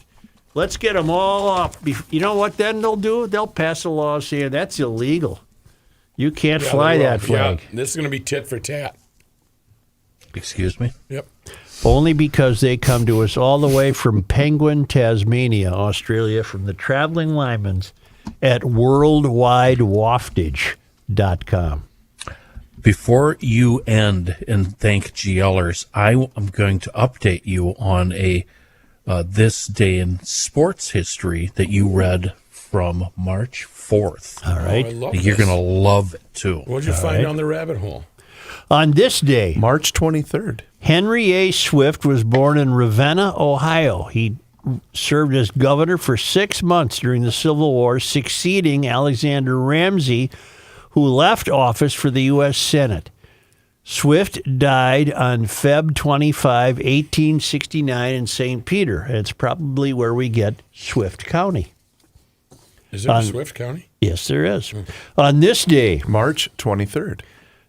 Speaker 3: Let's get them all off. You know what then they'll do? They'll pass a law saying that's illegal. You can't fly that flag.
Speaker 7: Yeah, this is going to be tit for tat.
Speaker 6: Excuse me?
Speaker 7: Yep.
Speaker 3: Only because they come to us all the way from Penguin, Tasmania, Australia, from the Traveling Lymans at worldwidewaftage.com.
Speaker 6: Before you end and thank GLers, I am going to update you on a this day in sports history that you read from March 4th.
Speaker 3: All right.
Speaker 7: I love
Speaker 6: You're
Speaker 7: this.
Speaker 6: going to love it, too.
Speaker 7: What'd you find down the rabbit hole?
Speaker 3: On this day,
Speaker 4: March 23rd.
Speaker 3: Henry A. Swift was born in Ravenna, Ohio. He served as governor for 6 months during the Civil War, succeeding Alexander Ramsey, who left office for the U.S. Senate. Swift died on Feb 25, 1869 in St. Peter. And it's probably where we get Swift County.
Speaker 7: Is there a Swift County?
Speaker 3: Yes, there is. On this day,
Speaker 4: March 23rd.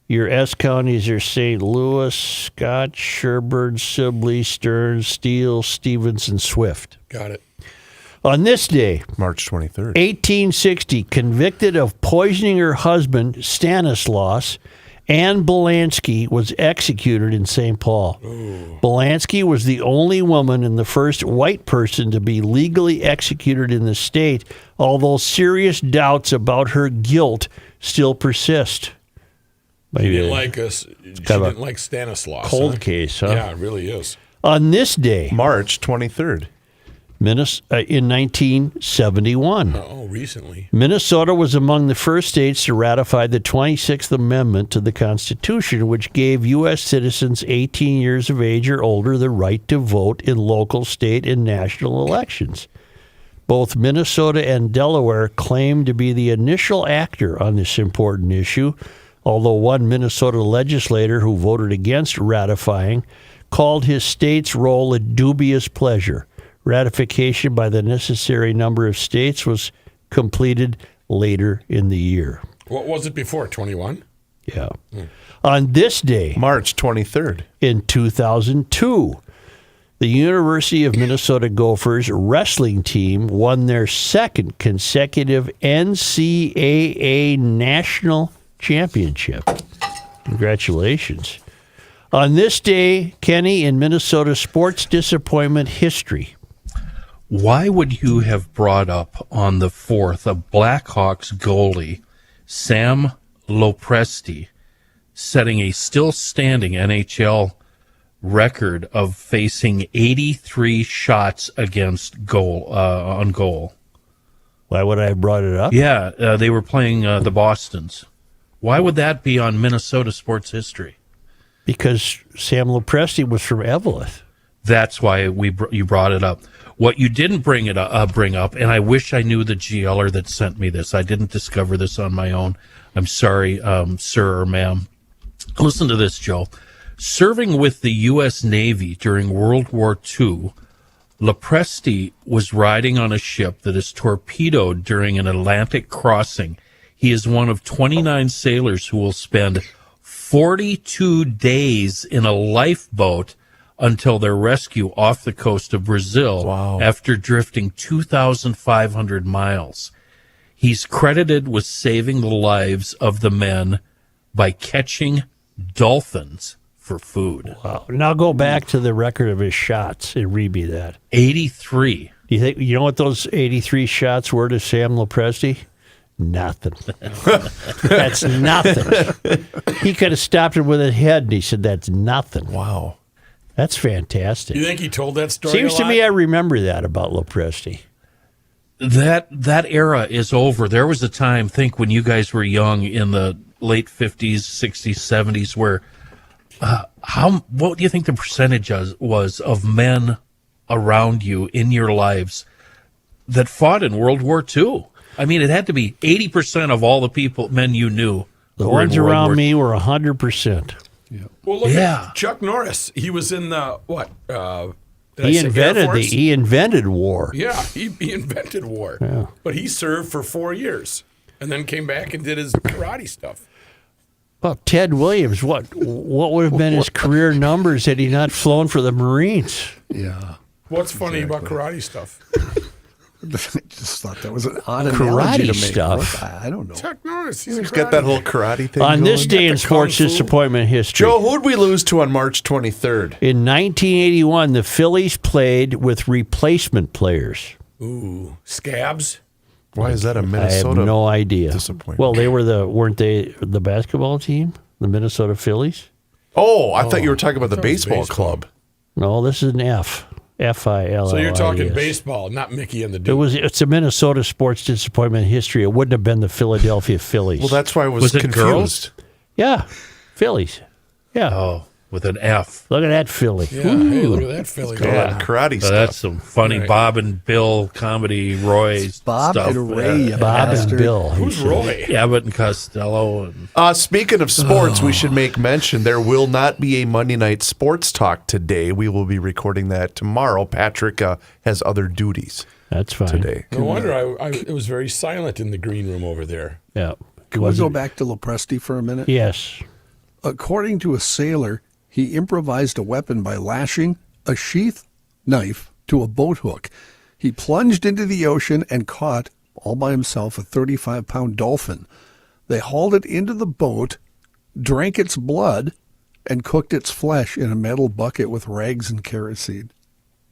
Speaker 3: your S counties are St. Louis, Scott, Sherburne, Sibley, Stearns, Steele, Stevens, and Swift.
Speaker 7: Got it.
Speaker 3: On this day,
Speaker 4: March 23rd.
Speaker 3: 1860, convicted of poisoning her husband, Stanislaus, Anne Belansky was executed in St. Paul.
Speaker 7: Ooh.
Speaker 3: Belansky was the only woman and the first white person to be legally executed in the state, although serious doubts about her guilt still persist.
Speaker 7: She didn't like us. She didn't like Stanislaus.
Speaker 3: Cold case, huh?
Speaker 7: Yeah, it really is.
Speaker 3: On this day,
Speaker 4: March 23rd.
Speaker 3: in 1971.
Speaker 7: Oh, recently.
Speaker 3: Minnesota was among the first states to ratify the 26th Amendment to the Constitution, which gave U.S. citizens 18 years of age or older the right to vote in local, state, and national elections. Both Minnesota and Delaware claim to be the initial actor on this important issue, although one Minnesota legislator who voted against ratifying called his state's role a dubious pleasure. Ratification by the necessary number of states was completed later in the year.
Speaker 7: What was it before? 21?
Speaker 3: Yeah. On this day,
Speaker 4: March 23rd.
Speaker 3: in 2002, the University of Minnesota Gophers wrestling team won their second consecutive NCAA National Championship. Congratulations. On this day, Kenny, in Minnesota sports disappointment history.
Speaker 6: Why would you have brought up on the 4th a Blackhawks goalie, Sam Lopresti, setting a still-standing NHL record of facing 83 shots against goal on goal?
Speaker 3: Why would I have brought it up?
Speaker 6: Yeah, they were playing the Bostons. Why would that be on Minnesota sports history?
Speaker 3: Because Sam Lopresti was from Evelyn.
Speaker 6: That's why you brought it up. What you didn't bring up, and I wish I knew the GLer that sent me this. I didn't discover this on my own. I'm sorry, sir or ma'am. Listen to this, Joe. Serving with the U.S. Navy during World War II, Lopresti was riding on a ship that is torpedoed during an Atlantic crossing. He is one of 29 sailors who will spend 42 days in a lifeboat until their rescue off the coast of Brazil.
Speaker 4: Wow.
Speaker 6: After drifting 2,500 miles. He's credited with saving the lives of the men by catching dolphins for food.
Speaker 3: Wow. Now go back to the record of his shots and read me that.
Speaker 6: 83.
Speaker 3: You know what those 83 shots were to Sam Lopresti? Nothing. That's nothing. He could have stopped him with his head, and he said, that's nothing.
Speaker 4: Wow.
Speaker 3: That's fantastic.
Speaker 7: You think he told that story
Speaker 3: Seems
Speaker 7: a
Speaker 3: to
Speaker 7: lot?
Speaker 3: me I remember that about Lopresti.
Speaker 6: That era is over. There was a time, when you guys were young in the late 50s, 60s, 70s, where what do you think the percentage was of men around you in your lives that fought in World War II? I mean, it had to be 80% of all the men you knew.
Speaker 3: The ones around me were 100%.
Speaker 7: Well, look at Chuck Norris. He was in the, what?
Speaker 3: He invented war.
Speaker 7: Yeah, he invented war.
Speaker 3: Yeah.
Speaker 7: But he served for 4 years and then came back and did his karate stuff.
Speaker 3: Well, Ted Williams, what would have been his career numbers had he not flown for the Marines?
Speaker 2: Yeah.
Speaker 7: What's funny about karate stuff?
Speaker 2: I just thought that was an odd
Speaker 3: Karate
Speaker 2: analogy to make.
Speaker 3: stuff.
Speaker 2: I don't know.
Speaker 7: Chuck Norris.
Speaker 4: He's got that whole karate thing
Speaker 3: On this
Speaker 4: going.
Speaker 3: day in sports disappointment history.
Speaker 4: Joe, who'd we lose to on March 23rd?
Speaker 3: In 1981, the Phillies played with replacement players.
Speaker 7: Ooh, Scabs.
Speaker 4: Why is that a
Speaker 3: I
Speaker 4: Minnesota?
Speaker 3: have no idea.
Speaker 4: disappointment?
Speaker 3: Well, weren't they the basketball team? The Minnesota Phillies?
Speaker 4: Oh, I thought you were talking about the baseball club.
Speaker 3: No, this is an F. F-I-L-L-I-S.
Speaker 7: So you're talking baseball, not Mickey and the Duke.
Speaker 3: It's a Minnesota sports disappointment history. It wouldn't have been the Philadelphia Phillies.
Speaker 4: Well, that's why I was
Speaker 6: Was it
Speaker 4: confused.
Speaker 6: girls?
Speaker 3: Yeah, Phillies. Yeah.
Speaker 6: Oh, with an F.
Speaker 3: Look at that filly.
Speaker 7: Yeah, hey, look at that filly.
Speaker 4: Yeah, karate
Speaker 6: So
Speaker 4: stuff.
Speaker 6: that's some funny
Speaker 7: Right.
Speaker 6: Bob and Bill comedy, Roy
Speaker 2: Bob
Speaker 6: stuff.
Speaker 2: and Ray. you
Speaker 3: Bob
Speaker 2: bastard.
Speaker 3: and Bill.
Speaker 7: Who's Roy?
Speaker 6: Abbott and Costello. And
Speaker 4: Speaking of sports, we should make mention there will not be a Monday night sports talk today. We will be recording that tomorrow. Patrick has other duties
Speaker 3: That's fine.
Speaker 4: today.
Speaker 7: No wonder it was very silent in the green room over there.
Speaker 3: Yeah.
Speaker 2: Can we go back to Lopresti for a minute?
Speaker 3: Yes.
Speaker 2: According to a sailor, he improvised a weapon by lashing a sheath knife to a boat hook. He plunged into the ocean and caught, all by himself, a 35-pound dolphin. They hauled it into the boat, drank its blood, and cooked its flesh in a metal bucket with rags and kerosene.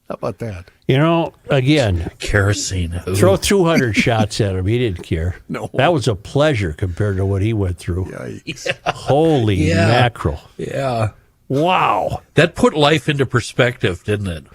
Speaker 2: How about that?
Speaker 3: You know, again,
Speaker 6: kerosene. Ooh.
Speaker 3: throw 200 shots at him. He didn't care.
Speaker 2: No.
Speaker 3: That was a pleasure compared to what he went through.
Speaker 2: Yikes.
Speaker 3: Holy
Speaker 6: Yeah.
Speaker 3: mackerel.
Speaker 6: Yeah.
Speaker 3: Wow.
Speaker 6: That put life into perspective, didn't it?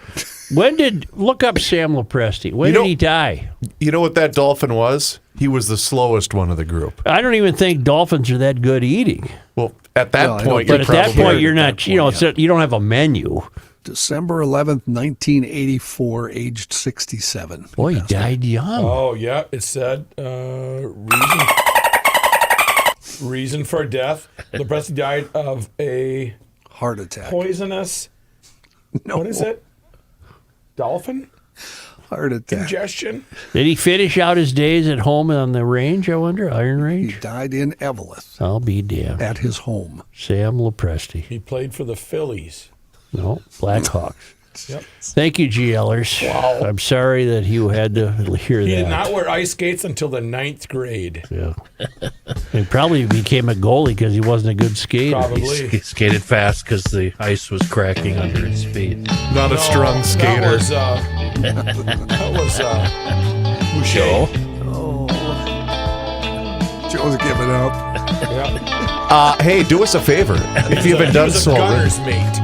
Speaker 3: Look up Sam Lopresti. When did he die?
Speaker 4: You know what that dolphin was? He was the slowest one of the group.
Speaker 3: I don't even think dolphins are that good eating.
Speaker 4: Well, at that
Speaker 2: Well, I
Speaker 4: point,
Speaker 3: But at that
Speaker 4: probably
Speaker 3: point, you're
Speaker 2: at
Speaker 3: not,
Speaker 2: that
Speaker 3: you know,
Speaker 2: point,
Speaker 3: it's you don't have a menu.
Speaker 2: December 11th, 1984, aged 67.
Speaker 3: Boy, he died young.
Speaker 7: Oh, yeah. It said reason for death. Lopresti died of a
Speaker 2: Heart attack.
Speaker 7: poisonous,
Speaker 2: No,
Speaker 7: what is it? Dolphin?
Speaker 2: Heart attack.
Speaker 7: Ingestion?
Speaker 3: Did he finish out his days at home on the range, I wonder? Iron
Speaker 2: He
Speaker 3: Range?
Speaker 2: died in Eveleth
Speaker 3: I'll be damned.
Speaker 2: at his home.
Speaker 3: Sam Lopresti.
Speaker 7: He played for the Phillies.
Speaker 3: No, Blackhawks.
Speaker 7: Yep.
Speaker 3: Thank you, GLers.
Speaker 7: Wow.
Speaker 3: I'm sorry that you had to hear
Speaker 7: He
Speaker 3: that.
Speaker 7: did not wear ice skates until the 9th grade.
Speaker 3: Yeah. He probably became a goalie because he wasn't a good skater.
Speaker 7: Probably.
Speaker 6: He skated fast because the ice was cracking under his feet.
Speaker 4: not a strong skater.
Speaker 7: That was
Speaker 6: Joe?
Speaker 2: Joe's giving up.
Speaker 7: yeah.
Speaker 4: Hey, do us a favor. If you haven't done
Speaker 7: He was a
Speaker 4: so already.
Speaker 7: gunner's mate.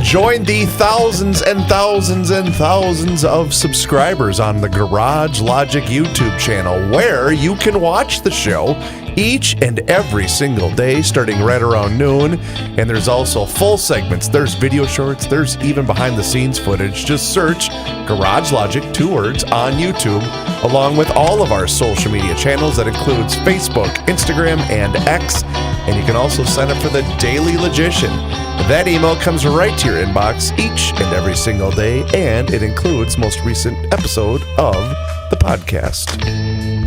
Speaker 4: Join the thousands and thousands and thousands of subscribers on the Garage Logic YouTube channel, where you can watch the show each and every single day starting right around noon. And there's also full segments. There's video shorts. There's even behind the scenes footage. Just search Garage Logic, 2 words, on YouTube, along with all of our social media channels. That includes Facebook, Instagram, and X. And you can also sign up for the Daily Logician. That email comes right to your inbox each and every single day, and it includes most recent episode of the podcast.